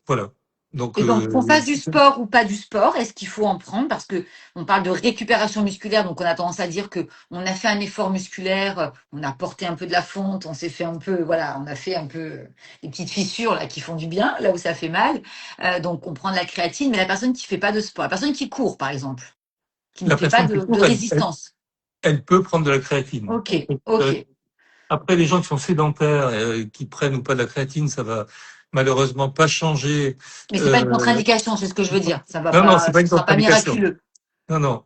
Voilà. Donc, Et donc, qu'on fasse du sport ou pas du sport, est-ce qu'il faut en prendre? Parce que on parle de récupération musculaire, donc on a tendance à dire que on a fait un effort musculaire, on a porté un peu de la fonte, on s'est fait un peu, voilà, on a fait un peu des petites fissures là qui font du bien, là où ça fait mal. Donc, on prend de la créatine, mais la personne qui fait pas de sport, la personne qui court, par exemple, qui ne la fait pas personne qui de court, résistance. elle peut prendre de la créatine. Ok, ok. Après, les gens qui sont sédentaires, qui prennent ou pas de la créatine, ça va malheureusement pas changer. Mais c'est pas une Euh, contre-indication, c'est ce que je veux dire. Ça va non, non, c'est pas, pas ce une sera pas contre-indication. miraculeux. Non, non,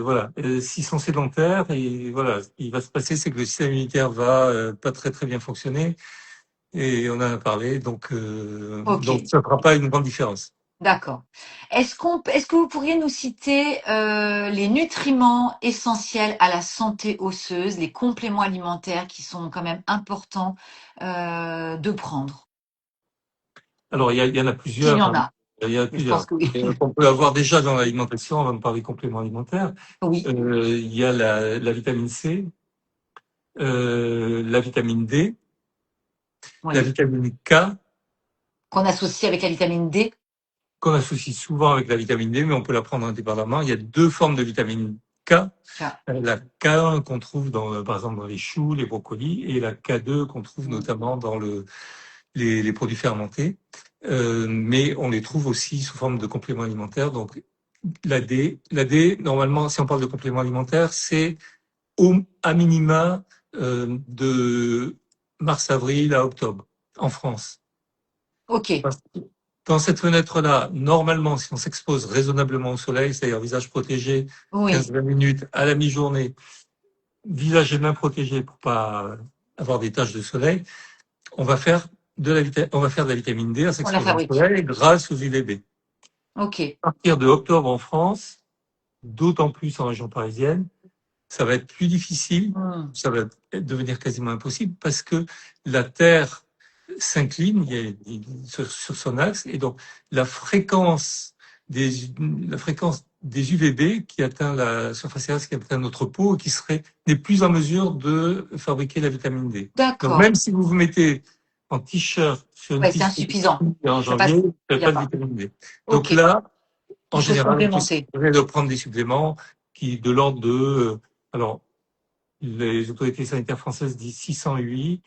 voilà. S'ils sont sédentaires, et voilà, ce qui va se passer, c'est que le système immunitaire va pas très très bien fonctionner, et on en a parlé, donc Ok. ça fera pas une grande différence. D'accord. Est-ce que vous pourriez nous citer les nutriments essentiels à la santé osseuse, les compléments alimentaires qui sont quand même importants de prendre? Alors, il y en a S'il y plusieurs, en hein. a, Il y en a mais je pense plusieurs. que oui. On peut avoir déjà dans l'alimentation, avant de parler compléments alimentaires. Oui, Il y a la vitamine C, la vitamine D, la oui. vitamine K, Qu'on associe avec la vitamine D. qu'on associe souvent avec la vitamine D, mais on peut la prendre indépendamment. Il y a deux formes de vitamine K. Tiens. La K1 qu'on trouve par exemple dans les choux, les brocolis, et la K2 qu'on trouve Mm. notamment dans les produits fermentés. Mais on les trouve aussi sous forme de compléments alimentaires. Donc la D, normalement, si on parle de compléments alimentaires, c'est à minima de mars-avril à octobre en France. Ok, Dans cette fenêtre-là, normalement, si on s'expose raisonnablement au soleil, c'est-à-dire visage protégé, oui. 15-20 minutes à la mi-journée, visage et mains protégés pour pas avoir des taches de soleil, on va faire on va faire de la vitamine D en On la s'exposant au fabrique. soleil grâce aux UVB. Ok. À partir de octobre en France, d'autant plus en région parisienne, ça va être plus difficile, Mm. ça va devenir quasiment impossible parce que la Terre s'incline sur son axe et donc la fréquence des, la fréquence des UVB qui atteint la surface terrestre, qui atteint notre peau, qui n'est plus en mesure de fabriquer la vitamine D. Donc D'accord. même si vous vous mettez en t-shirt sur une Ouais, c'est piste insuffisant. en Ça passe. janvier, vous Il n'avez n'y a pas de pas. vitamine D. Donc Ok. là, en Il faut se général, on peut se complémenter. de prendre des suppléments qui de l'ordre de alors les autorités sanitaires françaises disent 600 UI.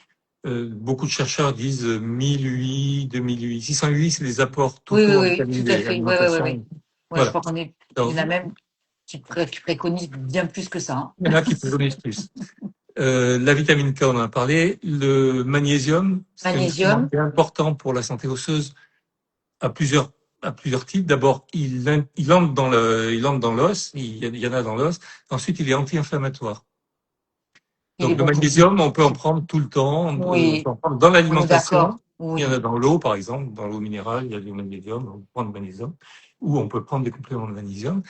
Beaucoup de chercheurs disent 1000 UI, 2000 UI. 600 UI, c'est les apports Oui, oui, totaux en oui, tout vitamine à D, fait. Oui, oui, oui, oui. alimentation. Ouais, je Voilà. crois qu'on est. Il y en Donc, a même qui préconisent bien plus que ça. il y en a qui préconisent plus. La vitamine K, on en a parlé. Le magnésium, c'est un nutriment Magnésium. qui est important pour la santé osseuse à plusieurs types. D'abord, il entre il entre dans l'os. Il y en a dans l'os. Ensuite, il est anti-inflammatoire. Il est Donc le bon pour. magnésium, on peut en prendre tout le temps, on peut Oui, en prendre dans on est d'accord. l'alimentation. Il y en a Oui. dans l'eau, par exemple, dans l'eau minérale, il y a du magnésium, on peut prendre du magnésium, ou on peut prendre des compléments de magnésium.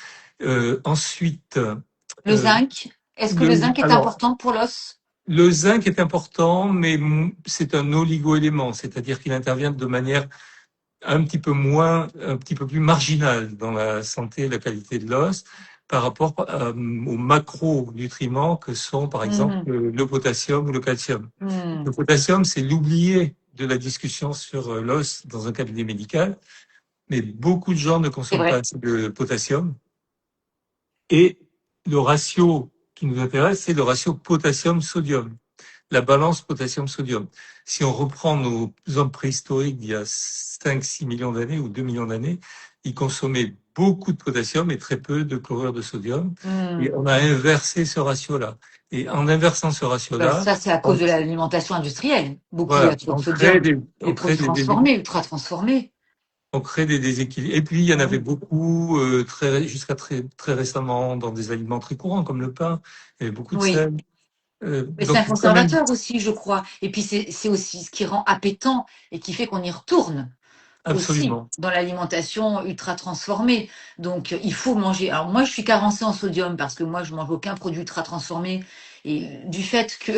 Ensuite, Le euh, zinc. Est-ce que le zinc est alors, important pour l'os? le zinc est important, mais c'est un oligoélément, c'est-à-dire qu'il intervient de manière un petit peu plus marginale dans la santé et la qualité de l'os par rapport aux macronutriments que sont, par exemple, Mhm. le potassium ou le calcium. Le Mhm. potassium, c'est l'oublié de la discussion sur l'os dans un cabinet médical, mais beaucoup de gens ne C'est consomment pas vrai. assez de potassium. Et le ratio qui nous intéresse, c'est le ratio potassium-sodium, la balance potassium-sodium. Si on reprend nos hommes préhistoriques d'il y a 5-6 millions d'années ou 2 millions d'années, ils consommaient beaucoup de potassium et très peu de chlorure de sodium. Et Hmm. on a inversé ce ratio-là. Et en inversant ce Ben, ratio-là, ça, c'est à cause on, de l'alimentation industrielle. Beaucoup, il y a voilà, trop de sodium. on Les crée produits des, transformés, ultra transformés. on crée des déséquilibres. Et puis, il y en avait Oui. beaucoup, jusqu'à très récemment, dans des aliments très courants, comme le pain. Il y avait beaucoup de Oui. sel. Mais c'est Donc, un il faut quand même, conservateur aussi, je crois. Et puis, c'est aussi ce qui rend appétant et qui fait qu'on y retourne aussi absolument. dans l'alimentation ultra transformée. Donc, il faut manger. Alors, moi, je suis carencée en sodium parce que moi, je mange aucun produit ultra transformé. Et du fait que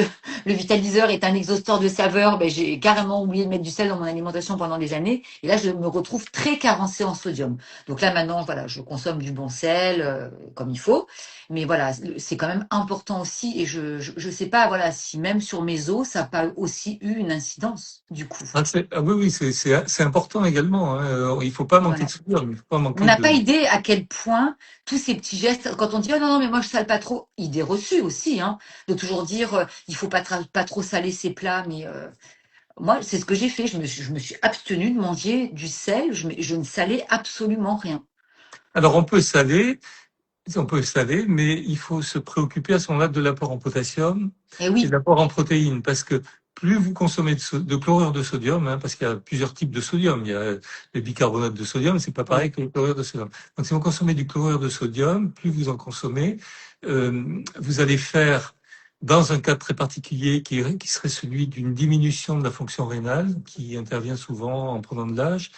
le vitaliseur est un exhausteur de saveur, ben, j'ai carrément oublié de mettre du sel dans mon alimentation pendant des années. Et là, je me retrouve très carencée en sodium. Donc là, maintenant, voilà, je consomme du bon sel, comme il faut. Mais voilà, c'est quand même important aussi. Et je sais pas, voilà, si même sur mes os, ça n'a pas aussi eu une incidence, du coup. Oui, oui, c'est important également, hein. Il faut pas manquer de Voilà. sodium, il faut pas On manquer n'a pas de. idée à quel point tous ces petits gestes, quand on dit oh non, non, mais moi je sale pas trop, idée reçue aussi, hein, de toujours dire il faut pas trop saler ses plats, mais moi c'est ce que j'ai fait, je me suis abstenue de manger du sel, je ne salais absolument rien. Alors, on peut saler, mais il faut se préoccuper à ce moment-là de l'apport en potassium Et et de oui, l'apport en protéines, parce que plus vous consommez de chlorure de sodium, hein, parce qu'il y a plusieurs types de sodium. Il y a le bicarbonate de sodium, c'est pas pareil oui, que le chlorure de sodium. Donc, si vous consommez du chlorure de sodium, plus vous en consommez, vous allez faire, dans un cas très particulier, qui serait celui d'une diminution de la fonction rénale, qui intervient souvent en prenant de l'âge,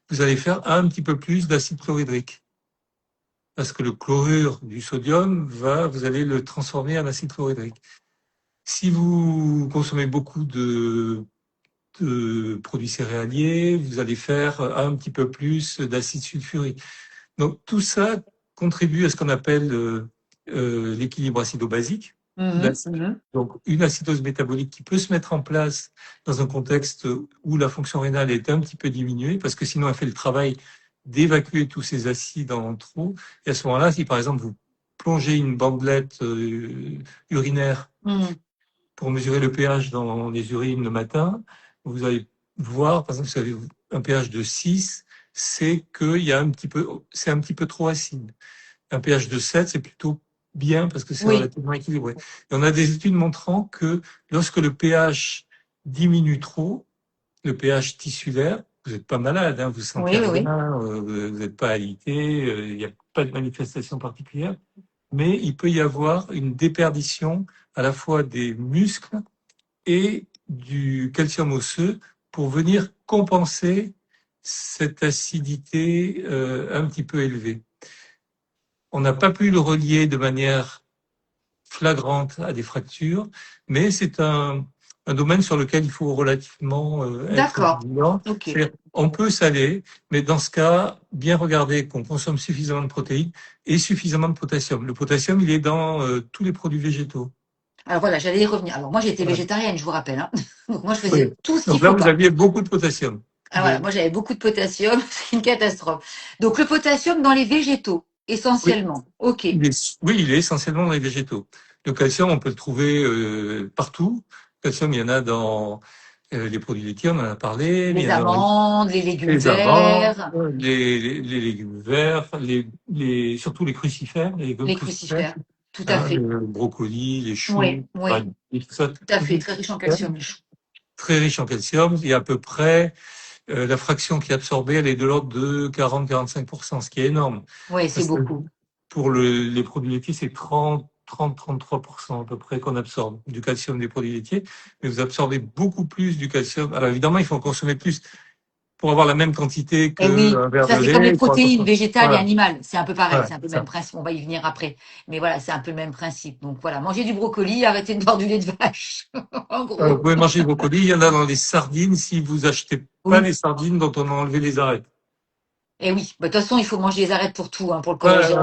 vous allez faire un petit peu plus d'acide chlorhydrique. Parce que le chlorure du sodium vous allez le transformer en acide chlorhydrique. Si vous consommez beaucoup de produits céréaliers, vous allez faire un petit peu plus d'acide sulfurique. Donc tout ça contribue à ce qu'on appelle l'équilibre acido-basique. mhm, mhm. Donc une acidose métabolique qui peut se mettre en place dans un contexte où la fonction rénale est un petit peu diminuée, parce que sinon elle fait le travail d'évacuer tous ces acides en trop. Et à ce moment-là, si par exemple vous plongez une bandelette urinaire Mhm. pour mesurer le pH dans les urines le matin, vous allez voir, par exemple, si vous avez un pH de 6, c'est qu'il y a c'est un petit peu trop acide. Un pH de 7, c'est plutôt bien parce que c'est Oui, relativement équilibré. Et on a des études montrant que lorsque le pH diminue trop, le pH tissulaire, vous n'êtes pas malade, hein, vous sentez oui, oui, oui. rien, vous n'êtes pas alité, il n'y a pas de manifestation particulière, mais il peut y avoir une déperdition à la fois des muscles et du calcium osseux pour venir compenser cette acidité un petit peu élevée. On n'a pas pu le relier de manière flagrante à des fractures, mais c'est un domaine sur lequel il faut relativement être D'accord. vigilant. Ok. C'est-à-dire, on peut saler, mais dans ce cas, bien regarder qu'on consomme suffisamment de protéines et suffisamment de potassium. Le potassium, il est dans tous les produits végétaux. Alors voilà, j'allais y revenir. Alors moi j'étais Voilà. végétarienne, je vous rappelle, hein. Donc moi je Oui. faisais tout ce qu'il Donc là, faut vous pas. aviez beaucoup de potassium. Ah, voilà, moi j'avais beaucoup de potassium, c'est une catastrophe. Donc le potassium dans les végétaux, Oui, essentiellement. Ok. oui, il est essentiellement dans les végétaux. Le calcium, on peut le trouver partout. Le calcium, il y en a dans les produits laitiers, on en a parlé, mais il Les y en a dans amandes, les légumes les amandes, verts, les légumes verts, surtout les crucifères, les légumes les crucifères, crucifères. Tout à hein, fait. le brocoli, les Oui, choux, oui, et tout ça, tout à tous fait. des Très riche en crucifères, calcium, les choux. très riches en calcium. Il y a à peu près la fraction qui est absorbée, elle est de l'ordre de 40-45%, ce qui est énorme. Oui, c'est Parce que beaucoup. pour les produits laitiers, c'est 33% à peu près qu'on absorbe du calcium des produits laitiers, mais vous absorbez beaucoup plus du calcium. Alors évidemment, il faut en consommer plus pour avoir la même quantité Et oui, qu'un verre ça de c'est comme les lait. protéines végétales et Voilà, animales. C'est un peu pareil, voilà, c'est un peu le même ça. principe. On va y venir après. Mais voilà, c'est un peu le même principe. Donc voilà, mangez du brocoli, arrêtez de boire du lait de vache. En Vous gros. pouvez manger du brocoli, il y en a dans les sardines si vous achetez pas Oui. les sardines dont on a enlevé les arêtes. Et oui, bah, de toute façon, il faut manger les arêtes pour tout, hein, pour le Voilà, collagène.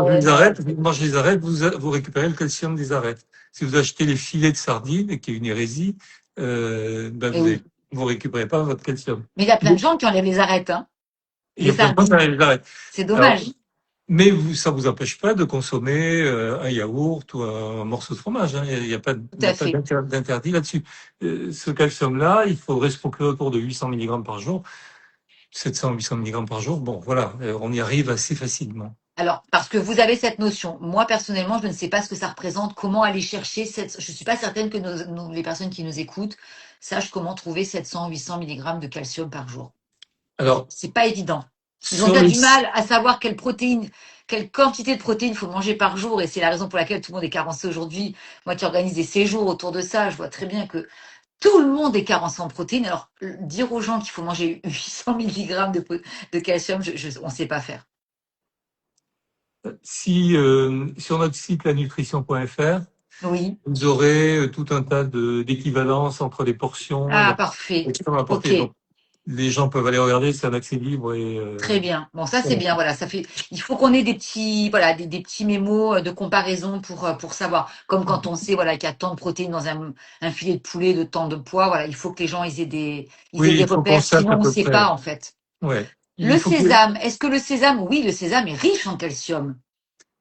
vous mangez les arêtes, vous récupérez le calcium des arêtes. Si vous achetez les filets de sardines, qui est une hérésie, ben Et vous avez oui. vous récupérez pas votre calcium. Mais il y a plein Mais de gens qui enlèvent les arêtes, hein. il y a Les plein de choses à sardines. l'arrêt. C'est Alors, dommage. mais ça vous empêche pas de consommer un yaourt ou un morceau de fromage. Hein. Tout Il y à a pas fait. d'interdit là-dessus. Ce calcium-là, il faudrait se procurer autour de 800 mg par jour, 700, 800 mg par jour. Bon, voilà, on y arrive assez facilement. Alors, parce que vous avez cette notion. Moi, personnellement, je ne sais pas ce que ça représente, comment aller chercher cette. Je ne suis pas certaine que les personnes qui nous écoutent sachent comment trouver 700, 800 mg de calcium par jour. Alors, C'est pas évident. Ils ont sur déjà le, du mal à savoir quelle protéine, quelle quantité de protéines il faut manger par jour. Et c'est la raison pour laquelle tout le monde est carencé aujourd'hui. Moi qui organise des séjours autour de ça, je vois très bien que tout le monde est carencé en protéines. Alors, dire aux gens qu'il faut manger 800 mg de calcium, on ne sait pas faire. sur notre site lanutrition.fr, Oui. vous aurez tout un tas d'équivalences entre les portions et Ah, la parfait. portion à Ok. apporter. Donc, les gens peuvent aller regarder, c'est un accès libre et Très bien. Bon, ça c'est voilà. bien. Voilà, ça fait. Il faut qu'on ait des petits, voilà, des petits mémos de comparaison pour savoir. Comme quand on sait, voilà, qu'il y a tant de protéines dans un filet de poulet de tant de poids. Voilà, il faut que les gens ils aient Oui, des il faut qu'on repères. sache Sinon, à on ne peu sait pas près. en fait. Ouais. Le Il faut que, sésame. Est-ce que le sésame, oui, le sésame est riche en calcium.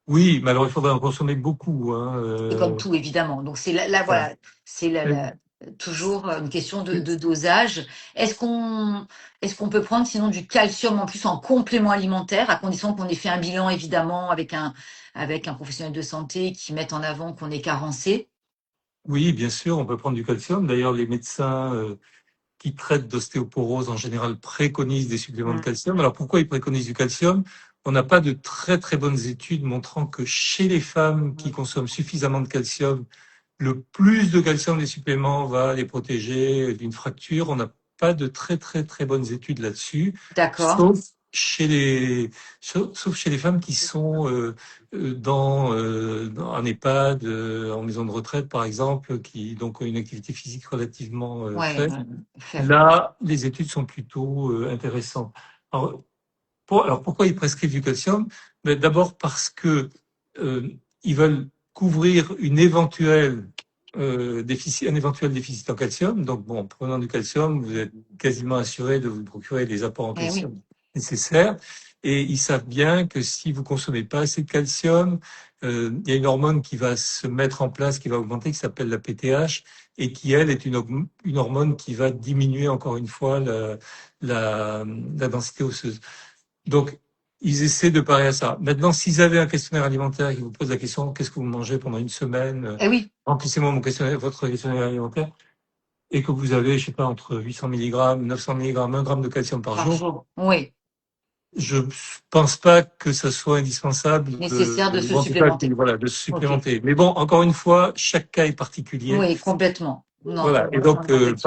oui, mais alors il faudra en consommer beaucoup. Hein, C'est comme tout, évidemment. Donc c'est voilà. voilà, c'est Euh, toujours une question de dosage. Est-ce qu'on est-ce qu'on peut prendre sinon du calcium en plus en complément alimentaire, à condition qu'on ait fait un bilan évidemment avec un professionnel de santé qui mette en avant qu'on est carencé. Oui, bien sûr, on peut prendre du calcium. D'ailleurs, les médecins qui traitent d'ostéoporose en général préconisent des suppléments de Mm. calcium. Alors pourquoi ils préconisent du calcium? On n'a pas de très très bonnes études montrant que chez les femmes qui consomment suffisamment de calcium, le plus de calcium des suppléments va les protéger d'une fracture. On n'a pas de très très très bonnes études là-dessus, D'accord. sauf chez sauf chez les femmes qui sont dans un EHPAD, en maison de retraite par exemple, qui donc ont une activité physique relativement Ouais, faible. faible. Là, les études sont plutôt intéressantes. Alors, alors pourquoi ils prescrivent du calcium? Mais d'abord parce que euh, ils veulent couvrir un éventuel déficit en calcium. Donc bon, en prenant du calcium, vous êtes quasiment assuré de vous procurer les apports en Eh oui, calcium nécessaires. Et ils savent bien que si vous consommez pas assez de calcium, il y a une hormone qui va se mettre en place, qui va augmenter, qui s'appelle la PTH, et qui, elle, est une hormone qui va diminuer encore une fois la densité osseuse. Donc, ils essaient de parer à ça. Maintenant, s'ils avaient un questionnaire alimentaire qui vous pose la question, qu'est-ce que vous mangez pendant une semaine? eh oui, Remplissez-moi votre questionnaire alimentaire, et que vous avez, je sais pas, entre 800 mg, 900 mg, 1 gramme de calcium par par jour, jour. Oui, je pense pas que ça soit indispensable nécessaire de se ou en tout cas, supplémenter. voilà, de se Ok. supplémenter. Mais bon, encore une fois, chaque cas est particulier. Oui, complètement. Non, Voilà. on Et va donc, prendre là-dessus.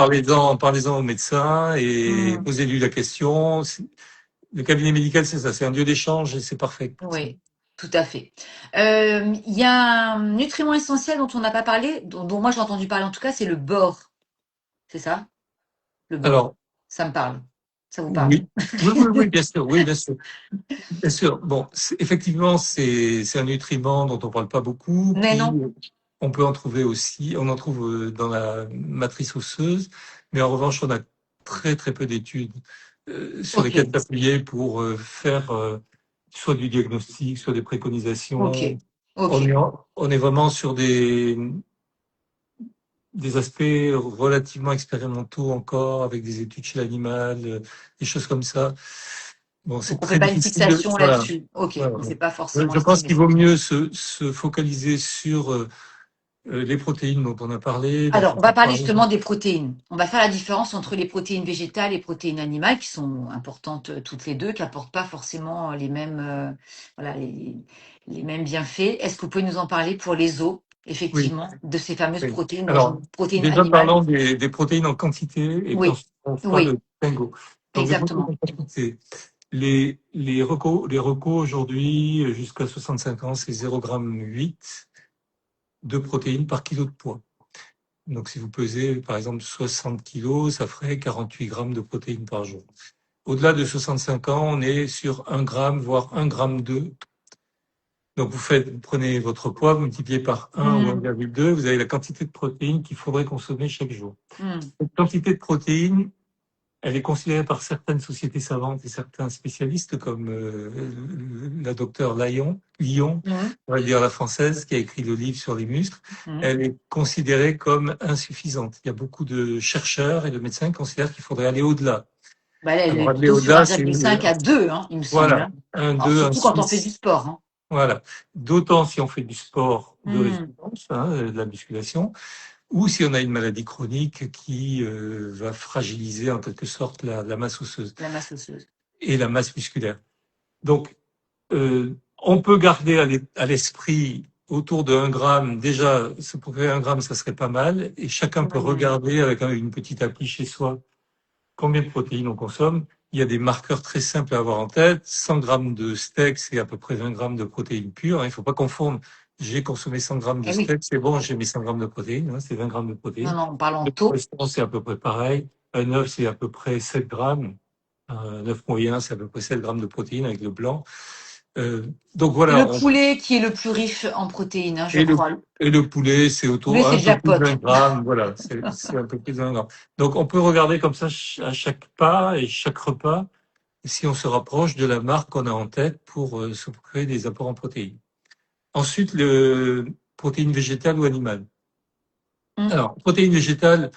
parlez-en au médecin et Hmm. posez-lui la question. Le cabinet médical, c'est ça, c'est un lieu d'échange et c'est parfait pour ça. Oui, tout à fait. Il y a un nutriment essentiel dont on n'a pas parlé, dont moi j'ai entendu parler en tout cas, c'est le bore. C'est ça? Le bore. Alors, Ça me parle. Ça vous parle? oui, oui, bien sûr, oui, bien sûr. Bien sûr. Bon, effectivement, c'est un nutriment dont on parle pas beaucoup, Mais qui non. on peut en trouver aussi, on en trouve dans la matrice osseuse, mais en revanche, on a très très peu d'études sur Ok, lesquelles s'appuyer pour faire soit du diagnostic, soit des ok, préconisations. ok, On est vraiment sur des aspects relativement expérimentaux encore, avec des études chez l'animal, des choses comme ça. Bon, c'est donc on fait très pas une difficile de, fixation voilà. là-dessus. Ok, Voilà. on fait pas forcément Je pense qu'il estimer. vaut mieux se focaliser sur les protéines dont on a parlé, dont Alors, on on va peut parler parler. justement des protéines. On va faire la différence entre les protéines végétales et les protéines animales, qui sont importantes toutes les deux, qui n'apportent pas forcément les mêmes, voilà, les mêmes bienfaits. Est-ce que vous pouvez nous en parler pour les os, Oui, effectivement, de ces fameuses oui. protéines, moi, Alors, protéines déjà animales? parlons des protéines en quantité et puis Oui, ensuite on fera oui, le bingo. Donc, des protéines en exactement. quantité. Les recos aujourd'hui, jusqu'à 65 ans, c'est 0,8 g de protéines par kilo de poids. Donc, si vous pesez, par exemple, 60 kilos, ça ferait 48 grammes de protéines par jour. Au-delà de 65 ans, on est sur 1 gramme, voire 1,2 g Donc vous prenez votre poids, vous multipliez par 1 ou 1,2, vous avez la quantité de protéines qu'il faudrait consommer chaque jour. Cette quantité de protéines, elle est considérée par certaines sociétés savantes et certains spécialistes, comme la docteure Lyon, on va dire la française, qui a écrit le livre sur les muscles, elle est considérée comme insuffisante. Il y a beaucoup de chercheurs et de médecins qui considèrent qu'il faudrait aller au-delà. Bah, elle Alors est aller plutôt sur au-delà, c'est 1,5 à 2, hein, il me semble. voilà, Hein. 1, Alors, 2, 1, surtout quand on fait du 6. sport. Hein. Voilà. D'autant si on fait du sport de résistance, de la musculation, ou si on a une maladie chronique qui va fragiliser en quelque sorte la masse osseuse La masse osseuse. et la masse musculaire. Donc, on peut garder à l'esprit autour de 1 gramme. Déjà, se procurer 1 gramme, ça serait pas mal. Et chacun peut regarder avec une petite appli chez soi combien de protéines on consomme. Il y a des marqueurs très simples à avoir en tête. 100 grammes de steak, c'est à peu près 20 grammes de protéines pures. Il ne faut pas confondre. J'ai consommé 100 grammes de steak, c'est bon, j'ai mis 100 grammes de protéines, c'est 20 grammes de protéines. Non, on parle en Le taux. poisson, c'est à peu près pareil. Un œuf, c'est à peu près 7 grammes. Un œuf moyen, c'est à peu près 7 grammes de protéines avec le blanc. Donc voilà. Et le poulet qui est le plus riche en protéines, hein, je Et crois. le poulet, c'est autour C'est un peu plus de jackpot. 20 grammes. Voilà, c'est un peu plus de 20 grammes. Donc on peut regarder comme ça à chaque pas et chaque repas si on se rapproche de la marque qu'on a en tête pour se créer des apports en protéines. Ensuite, le protéines végétales ou animales. Alors, protéines végétales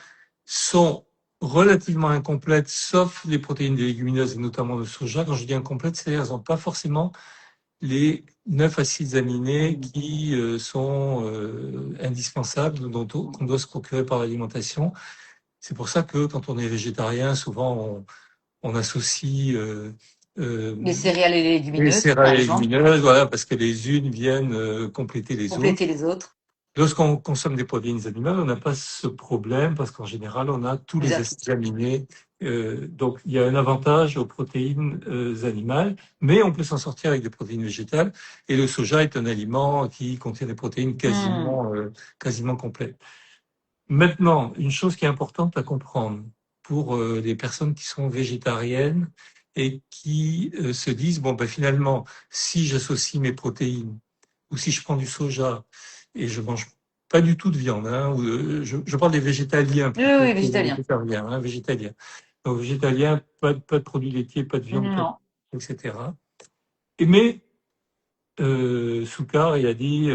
sont relativement incomplètes, sauf les protéines des légumineuses et notamment le soja. Quand je dis incomplètes, c'est-à-dire qu'elles n'ont pas forcément les 9 acides aminés qui sont indispensables, qu'on doit se procurer par l'alimentation. C'est pour ça que quand on est végétarien, souvent on associe les céréales et les les légumineuses, par céréales et exemple. légumineuses, voilà, parce que les unes viennent compléter les autres. Compléter les autres. Lorsqu'on consomme des protéines animales, on n'a pas ce problème parce qu'en général, on a tous les acides aminés. Donc, il y a un avantage aux protéines animales, mais on peut s'en sortir avec des protéines végétales. Et le soja est un aliment qui contient des protéines quasiment complètes. Maintenant, une chose qui est importante à comprendre pour les personnes qui sont végétariennes et qui se disent, bon, ben, finalement, si j'associe mes protéines ou si je prends du soja et je mange pas du tout de viande, hein, ou, je parle des végétaliens plutôt Oui, que des végétalien. végétariens, hein, végétaliens. Donc, végétalien, pas de produits laitiers, pas de viande, Non. etc. Mais Soukar, il a dit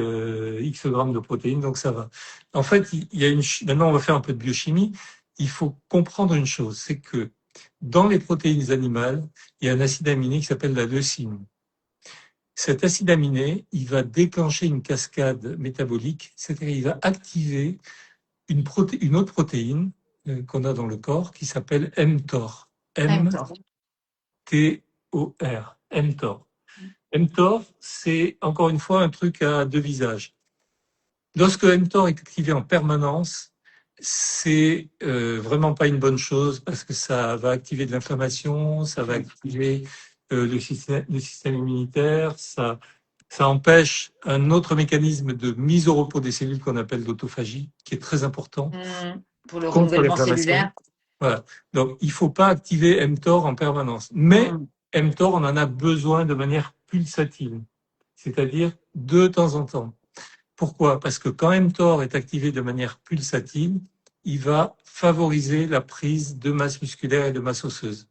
X grammes de protéines, donc ça va. En fait, il y a maintenant on va faire un peu de biochimie. Il faut comprendre une chose, c'est que dans les protéines animales, il y a un acide aminé qui s'appelle la leucine. Cet acide aminé, il va déclencher une cascade métabolique, c'est-à-dire il va activer une autre protéine qu'on a dans le corps qui s'appelle mTOR. M-T-O-R. mTOR. mTOR, c'est encore une fois un truc à 2 visages. Lorsque mTOR est activé en permanence, c'est vraiment pas une bonne chose parce que ça va activer de l'inflammation, ça va activer le système immunitaire, ça empêche un autre mécanisme de mise au repos des cellules qu'on appelle l'autophagie, qui est très important Pour le contre renouvellement l'inflammation. cellulaire. Voilà. Donc, il faut pas activer mTOR en permanence. Mais mTOR, on en a besoin de manière pulsative, c'est-à-dire de temps en temps. Pourquoi? Parce que quand mTOR est activé de manière pulsative, il va favoriser la prise de masse musculaire et de masse osseuse.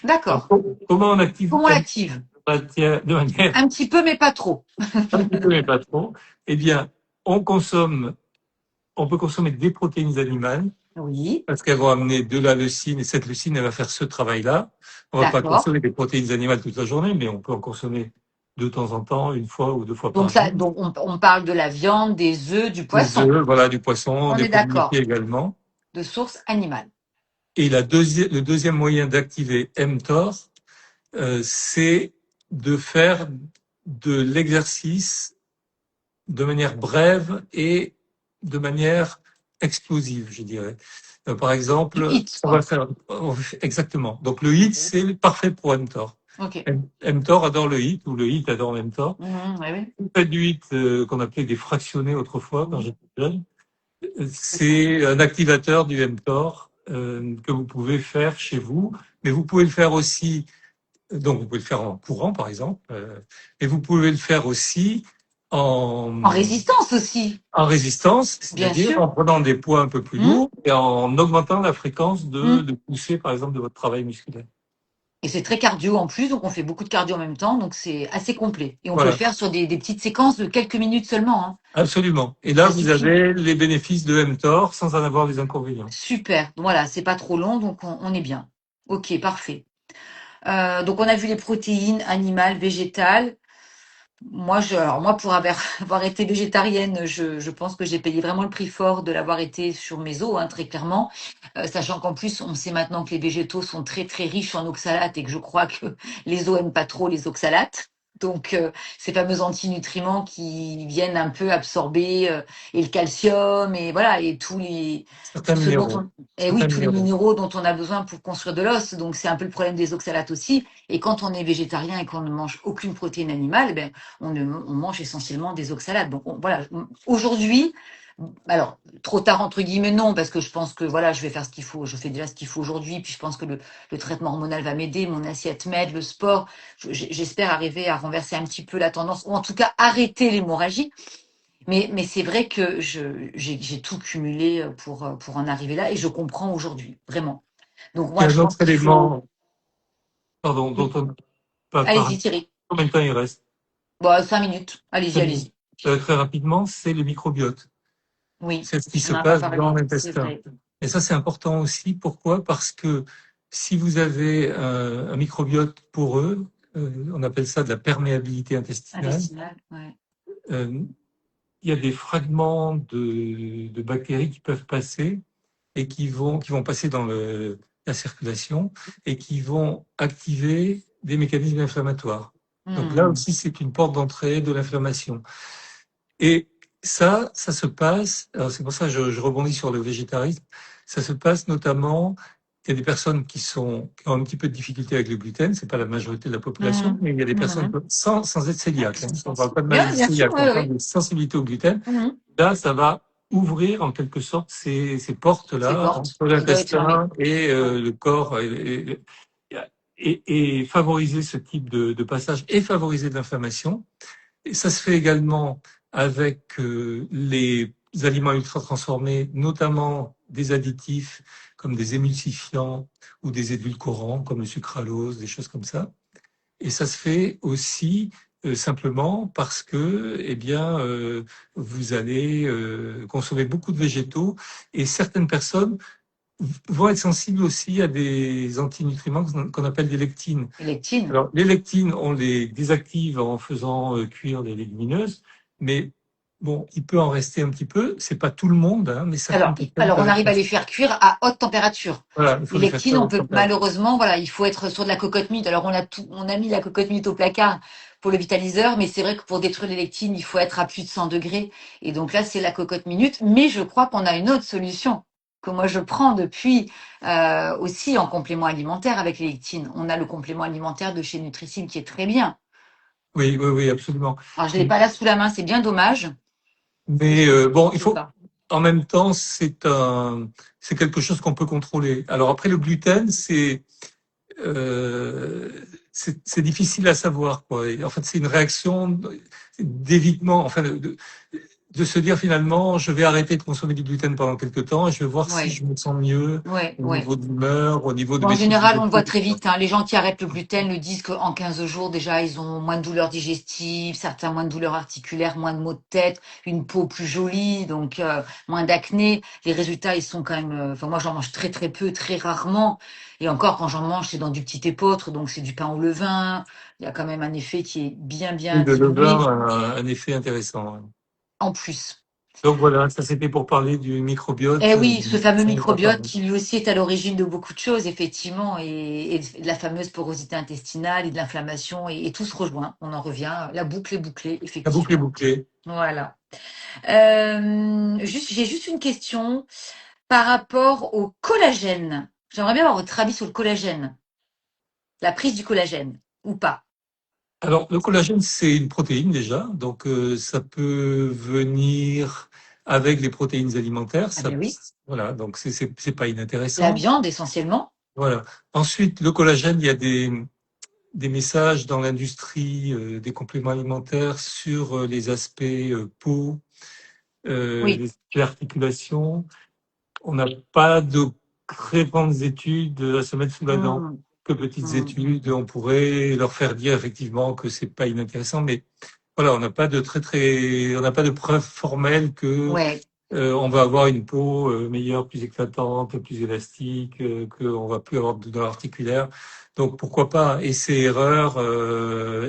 D'accord. Comment on active Comment on l'active? de manière un petit peu, mais pas trop. un petit peu, mais pas trop. Eh bien, on peut consommer des protéines animales. Oui. Parce qu'elles vont amener de la leucine, et cette leucine, elle va faire ce travail-là. On va pas consommer des protéines animales toute la journée, mais on peut en consommer de temps en temps, 1 fois ou 2 fois par jour. Donc on parle de la viande, des œufs, du Des poisson. œufs, voilà, du poisson, On des est produits d'accord. laitiers également. De source animale. Et le deuxième moyen d'activer mTOR, c'est de faire de l'exercice de manière brève et de manière explosive, je dirais. Par exemple, on va faire exactement. Donc le HIIT, c'est parfait pour mTOR. mTOR adore le HIIT ou le HIIT adore mTOR. Vous faites du HIIT qu'on appelait des fractionnés autrefois quand j'étais jeune. C'est un activateur du mTOR que vous pouvez faire chez vous, mais vous pouvez le faire aussi Donc, vous pouvez le faire en courant, par exemple, et vous pouvez le faire aussi En en, résistance aussi, en résistance, bien c'est-à-dire sûr. en prenant des poids un peu plus Hmm, lourds et en augmentant la fréquence hmm. de poussée, par exemple, de votre travail musculaire. Et c'est très cardio en plus, donc on fait beaucoup de cardio en même temps, donc c'est assez complet. Et on peut le Voilà, faire sur des petites séquences de quelques minutes seulement, hein. absolument. Et là, Ça vous suffit. avez les bénéfices de mTOR sans en avoir les inconvénients. Super. Voilà, c'est pas trop long, donc on est bien. Ok, parfait. Donc on a vu les protéines animales, végétales. Alors moi, pour avoir été végétarienne, je pense que j'ai payé vraiment le prix fort de l'avoir été sur mes os, hein, très clairement. Sachant qu'en plus, on sait maintenant que les végétaux sont très très riches en oxalates et que je crois que les os aiment pas trop les oxalates. Donc ces fameux antinutriments qui viennent un peu absorber et le calcium et voilà et Certains tout ce dont minéraux. on et oui Certains tous les minéraux. minéraux dont on a besoin pour construire de l'os. Donc c'est un peu le problème des oxalates aussi. Et quand on est végétarien et qu'on ne mange aucune protéine animale, eh ben on mange essentiellement des oxalates. Donc voilà, aujourd'hui, alors trop tard entre guillemets non, parce que je pense que voilà, je vais faire ce qu'il faut, je fais déjà ce qu'il faut aujourd'hui, puis je pense que le traitement hormonal va m'aider, mon assiette m'aide, le sport, j'espère arriver à renverser un petit peu la tendance, ou en tout cas arrêter l'hémorragie. Mais c'est vrai que j'ai tout cumulé pour en arriver là, et je comprends aujourd'hui, vraiment. Donc Il y moi, a je un pense autre qu'il faut... élément, pardon, dont Oui, on va parler. allez-y Thierry. Combien de temps il reste? Bon, 5 minutes. Allez-y, 5 minutes. allez-y. Très rapidement, c'est le microbiote. Oui, C'est ce qui on se n'a pas passe dans parlé, c'est l'intestin. vrai. Et ça, c'est important aussi. Pourquoi? Parce que si vous avez un microbiote poreux, on appelle ça de la perméabilité intestinale, Intestinal, ouais. euh, il y a des fragments de bactéries qui peuvent passer et qui vont passer dans la circulation et qui vont activer des mécanismes inflammatoires. Donc là Hmm. aussi, c'est une porte d'entrée de l'inflammation. Et ça se passe, alors c'est pour ça que je rebondis sur le végétarisme, ça se passe notamment, il y a des personnes qui ont un petit peu de difficulté avec le gluten, c'est pas la majorité de la population, Mhm. mais il y a des personnes Mhm. sans être Ah, cœliaques, qui hein. sont On ne parle sensibles. pas de Bien, maladie bien sûr, cœliaque, oui, on parle oui. de sensibilité au gluten. Mhm. Là, ça va ouvrir en quelque sorte ces Ces portes-là portes entre qui doivent être fermées. l'intestin et Ouais. le corps et favoriser ce type de passage et favoriser de l'inflammation. Et ça se fait également avec les aliments ultra transformés, notamment des additifs comme des émulsifiants ou des édulcorants comme le sucralose, des choses comme ça. Et ça se fait aussi simplement parce que, eh bien, vous allez consommer beaucoup de végétaux et certaines personnes vont être sensibles aussi à des antinutriments qu'on appelle des lectines. Et lectine. Alors, les lectines, on les désactive en faisant cuire les légumineuses, mais bon, il peut en rester un petit peu. C'est pas tout le monde, hein, mais Alors, certaines personnes alors, peuvent on être arrive à les sensibles. faire cuire à haute température. Voilà, il faut Les les faire lectines, cuire à on haute peut température. malheureusement, voilà, il faut être sur de la cocotte minute. Alors on a mis la cocotte minute au placard pour le vitaliseur, mais c'est vrai que pour détruire les lectines, il faut être à plus de 100 degrés. Et donc là, c'est la cocotte minute. Mais je crois qu'on a une autre solution que moi je prends depuis aussi en complément alimentaire avec les lectines. On a le complément alimentaire de chez Nutricine qui est très bien. Oui, oui, oui, absolument. Alors je l'ai pas là sous la main, c'est bien dommage. Mais bon, il Je sais faut, pas. en même temps, c'est quelque chose qu'on peut contrôler. Alors après, le gluten, euh, c'est difficile à savoir, quoi. Et en fait, c'est une réaction d'évitement, enfin, de se dire finalement, je vais arrêter de consommer du gluten pendant quelques temps et je vais voir si Ouais, je me sens mieux ouais, au ouais. niveau de l'humeur, au niveau de Bon, en mes trucs général, on le voit digestifs. très vite, hein. Les gens qui arrêtent le gluten le disent qu'en 15 jours, déjà, ils ont moins de douleurs digestives, certains moins de douleurs articulaires, moins de maux de tête, une peau plus jolie, donc moins d'acné. Les résultats, ils sont quand même... Enfin, moi, j'en mange très très peu, très rarement. Et encore, quand j'en mange, c'est dans du petit épeautre, donc c'est du pain au levain. Il y a quand même un effet qui est bien bien Oui, le levain diminué a un effet intéressant, hein. en plus. Donc voilà, ça c'était pour parler du microbiote. Eh oui, ce fameux Ça nous a microbiote parlé. qui lui aussi est à l'origine de beaucoup de choses, effectivement, et de la fameuse porosité intestinale et de l'inflammation, et tout se rejoint. On en revient, la boucle est bouclée, La boucle est effectivement. bouclée. Voilà. J'ai juste une question par rapport au collagène. J'aimerais bien avoir votre avis sur le collagène, la prise du collagène, ou pas. Alors, le collagène, c'est une protéine déjà, donc ça peut venir avec les protéines alimentaires. Ah Ça, ben oui, voilà, donc c'est pas la inintéressant. viande essentiellement. Voilà. Ensuite, le collagène, il y a des messages dans l'industrie des compléments alimentaires sur les aspects peau, Oui. les aspects articulation. On n'a pas de très grandes études à se mettre sous la dent, Mm, que petites mm. études. On pourrait leur faire dire effectivement que c'est pas inintéressant, mais voilà, on n'a pas de on n'a pas de preuves formelles que Ouais. on va avoir une peau meilleure, plus éclatante, plus élastique, qu'on va plus avoir de douleur articulaire. Donc pourquoi pas essai erreur,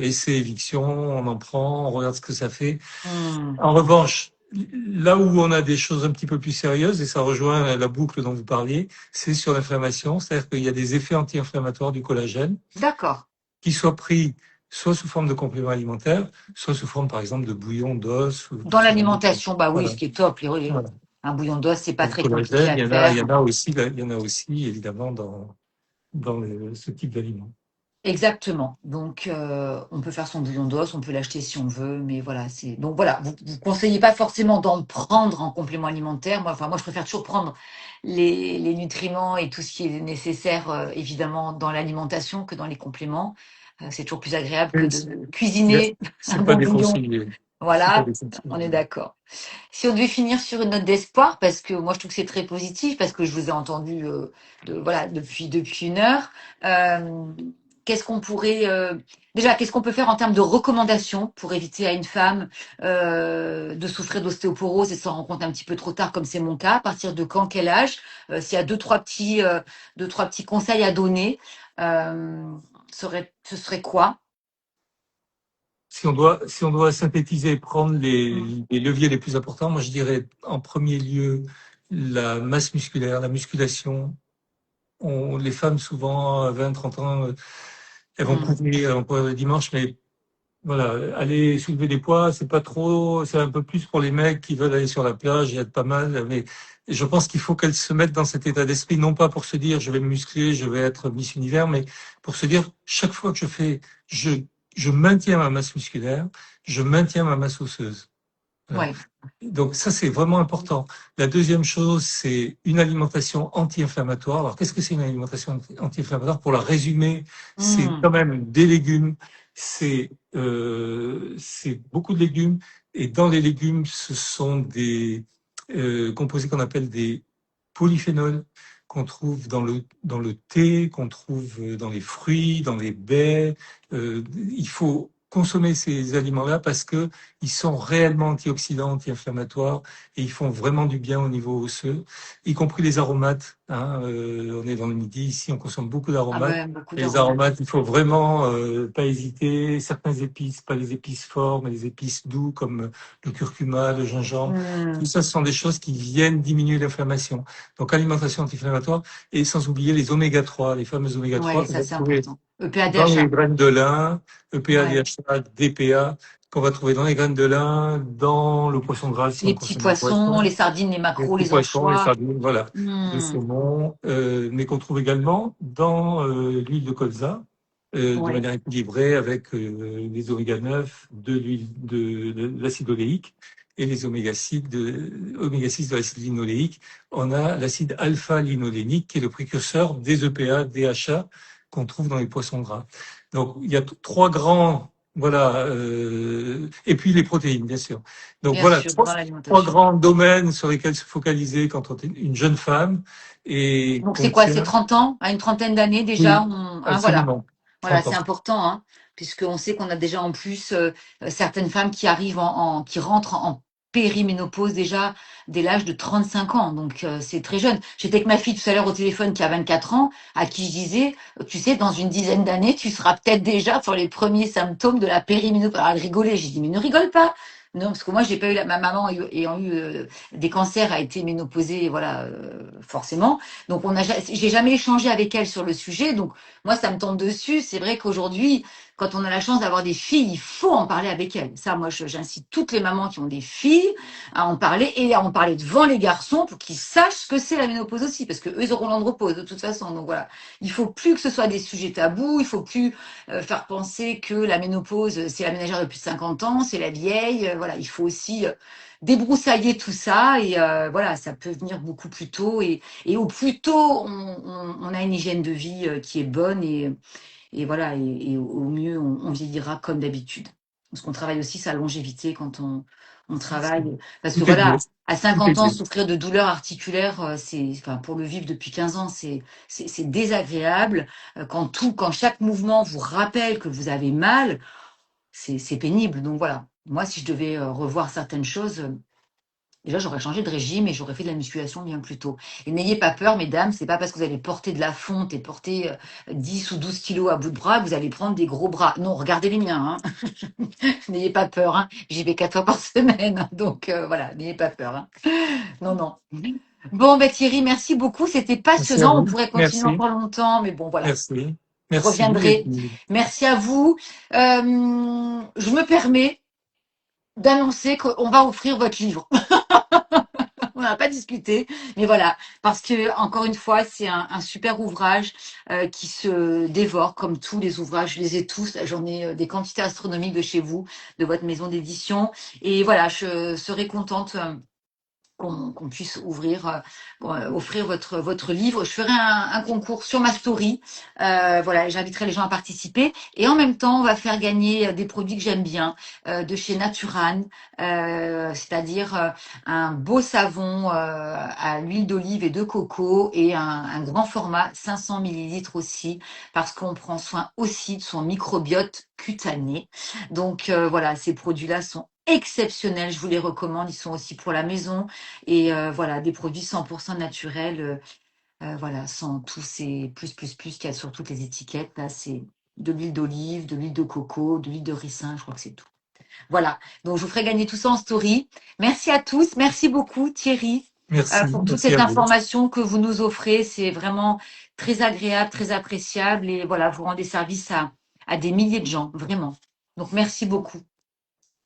essai éviction, on en prend, on regarde ce que ça fait. Mm. En revanche, là où on a des choses un petit peu plus sérieuses, et ça rejoint la boucle dont vous parliez, c'est sur l'inflammation, c'est-à-dire qu'il y a des effets anti-inflammatoires du collagène D'accord. qui soient pris soit sous forme de compléments alimentaires, soit sous forme, par exemple, de bouillon d'os ou Dans ce genre de choses. l'alimentation, bah oui, Voilà. ce qui est top. Voilà. Un bouillon d'os, c'est pas Le très compliqué collagène, à il y faire. en a aussi, il y en a aussi évidemment dans ce type d'aliments. Exactement. Donc, on peut faire son bouillon d'os, on peut l'acheter si on veut, mais voilà, c'est donc voilà, vous conseillez pas forcément d'en prendre en complément alimentaire. Moi, je préfère toujours prendre les nutriments et tout ce qui est nécessaire, évidemment, dans l'alimentation que dans les compléments. C'est toujours plus agréable que Et de cuisiner un c'est pas bon bouillon. déconseillé. C'est pas Voilà, on est déconseillé. d'accord. Si on devait finir sur une note d'espoir, parce que moi je trouve que c'est très positif, parce que je vous ai entendu voilà, depuis 1 heure, euh, qu'est-ce qu'on pourrait déjà, qu'est-ce qu'on peut faire en termes de recommandations pour éviter à une femme de souffrir d'ostéoporose et s'en rendre compte un petit peu trop tard, comme c'est mon cas, à partir de quand, quel âge, s'il y a deux, trois petits conseils à donner, euh, ce serait quoi? Si on doit synthétiser et prendre Mm. les leviers les plus importants, moi je dirais en premier lieu la masse musculaire, la musculation. Les femmes souvent à 20, 30 ans, Mm. elles vont courir le dimanche, mais voilà, aller soulever des poids, c'est pas trop, c'est un peu plus pour les mecs qui veulent aller sur la plage et être pas mal, mais je pense qu'il faut qu'elles se mettent dans cet état d'esprit, non pas pour se dire je vais me muscler, je vais être Miss Univers, mais pour se dire chaque fois que je, je maintiens ma masse musculaire, je maintiens ma masse osseuse. Voilà. Ouais. Donc ça, c'est vraiment important. La deuxième chose, c'est une alimentation anti-inflammatoire. Alors, qu'est-ce que c'est une alimentation anti-inflammatoire? Pour la résumer, c'est Mm. quand même des légumes, c'est beaucoup de légumes, et dans les légumes, ce sont des composés qu'on appelle des polyphénols qu'on trouve dans le thé, qu'on trouve dans les fruits, dans les baies. Il faut consommer ces aliments-là parce que ils sont réellement antioxydants, anti-inflammatoires, et ils font vraiment du bien au niveau osseux, y compris les aromates. Hein, on est dans le midi ici, on consomme beaucoup Ah d'aromates. ouais, beaucoup Et les d'aromates. aromates, il faut vraiment pas hésiter. Certaines épices, pas les épices fortes, mais les épices doux comme le curcuma, le gingembre. Tout Hmm. ça, ce sont des choses qui viennent diminuer l'inflammation. Donc alimentation anti-inflammatoire, et sans oublier les oméga 3, les fameux oméga 3 Ouais, qu'on ça va c'est trouver important. EPA, dans les DHA. graines de lin, EPA, Ouais. DHA, DPA, qu'on va trouver dans les graines de lin, dans le poisson gras si on Les petits consomme du poissons, poisson, les sardines, les les maquereaux, petits les poissons, les anchois. sardines, voilà, le Hmm. saumon, mais qu'on trouve également dans l'huile de colza, de Ouais. manière équilibrée avec les oméga 9, de l'acide oléique et les oméga 6 de l'acide linoléique. On a l'acide alpha-linolénique qui est le précurseur des EPA, DHA qu'on trouve dans les poissons gras. Donc il y a trois grands, voilà, et puis les protéines bien sûr. Donc Bien voilà, sûr, dans trois l'alimentation. grands domaines sur lesquels se focaliser quand on est une jeune femme et Donc qu'on c'est quoi? C'est tient. 30 ans? À une trentaine d'années déjà? Oui, Hein, voilà. absolument. Voilà, 30 ans. c'est important, hein, puisqu'on sait qu'on a déjà en plus certaines femmes qui arrivent qui rentrent en périménopause déjà dès l'âge de 35 ans. Donc c'est très jeune. J'étais avec ma fille tout à l'heure au téléphone qui a 24 ans, à qui je disais, tu sais, dans une dizaine d'années, tu seras peut-être déjà sur les premiers symptômes de la périménopause. Alors elle rigolait, j'ai dit, mais ne rigole pas. Non, parce que moi, j'ai pas eu ma maman ayant eu des cancers a été ménopausée, voilà, forcément. Donc j'ai jamais échangé avec elle sur le sujet. Donc moi, ça me tombe dessus. C'est vrai qu'aujourd'hui, quand on a la chance d'avoir des filles, il faut en parler avec elles. Ça, moi, j'incite toutes les mamans qui ont des filles à en parler et à en parler devant les garçons pour qu'ils sachent ce que c'est la ménopause aussi, parce que eux, ils auront l'andropause de toute façon. Donc voilà, il faut plus que ce soit des sujets tabous. Il faut plus faire penser que la ménopause, c'est la ménagère de plus de 50 ans, c'est la vieille. Voilà, il faut aussi débroussailler tout ça et voilà, ça peut venir beaucoup plus tôt et au plus tôt on a une hygiène de vie qui est bonne et voilà, et au mieux, on vieillira comme d'habitude. Parce qu'on travaille aussi sa longévité quand on travaille. Parce que Tout est voilà, dit. à Tout est 50 ans, dit. souffrir de douleurs articulaires, enfin, pour le vivre depuis 15 ans, c'est désagréable. Quand chaque mouvement vous rappelle que vous avez mal, c'est pénible. Donc voilà, moi, si je devais revoir certaines choses, déjà, j'aurais changé de régime et j'aurais fait de la musculation bien plus tôt. Et n'ayez pas peur, mesdames, c'est pas parce que vous allez porter de la fonte et porter 10 ou 12 kilos à bout de bras que vous allez prendre des gros bras. Non, regardez les miens, hein. N'ayez pas peur, hein. J'y vais 4 fois par semaine, hein. Donc voilà, n'ayez pas peur, hein. Non, non. Bon, ben Thierry, merci beaucoup. C'était Merci à passionnant. On vous. pourrait continuer Merci. encore longtemps, mais bon, voilà. Merci. Je Merci. Et reviendrai. puis, Merci à vous. Je me permets d'annoncer qu'on va offrir votre livre. On n'a pas discuté, mais voilà, parce que encore une fois, c'est un super ouvrage qui se dévore comme tous les ouvrages. Je les ai tous. J'en ai des quantités astronomiques de chez vous, de votre maison d'édition, et voilà, je serais contente. Qu'on puisse offrir votre livre. Je ferai un concours sur ma story. Voilà, j'inviterai les gens à participer. Et en même temps, on va faire gagner des produits que j'aime bien de chez Naturan, c'est-à-dire un beau savon à l'huile d'olive et de coco et un grand format 500 millilitres aussi, parce qu'on prend soin aussi de son microbiote cutané. Donc voilà, ces produits-là sont exceptionnels, je vous les recommande, ils sont aussi pour la maison. Et voilà, des produits 100% naturels, voilà, sans tous ces plus qu'il y a sur toutes les étiquettes. Là, c'est de l'huile d'olive, de l'huile de coco, de l'huile de ricin, je crois que c'est tout. Voilà, donc je vous ferai gagner tout ça en story. Merci à tous, merci beaucoup Thierry merci. pour toute Merci cette à vous. information que vous nous offrez. C'est vraiment très agréable, très appréciable et voilà, vous rendez service à des milliers de gens, vraiment. Donc merci beaucoup.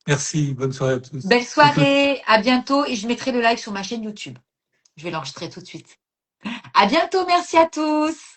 Merci. Bonne soirée à tous. Belle À toutes. soirée, à bientôt et je mettrai le live sur ma chaîne YouTube. Je vais l'enregistrer tout de suite. À bientôt, merci à tous.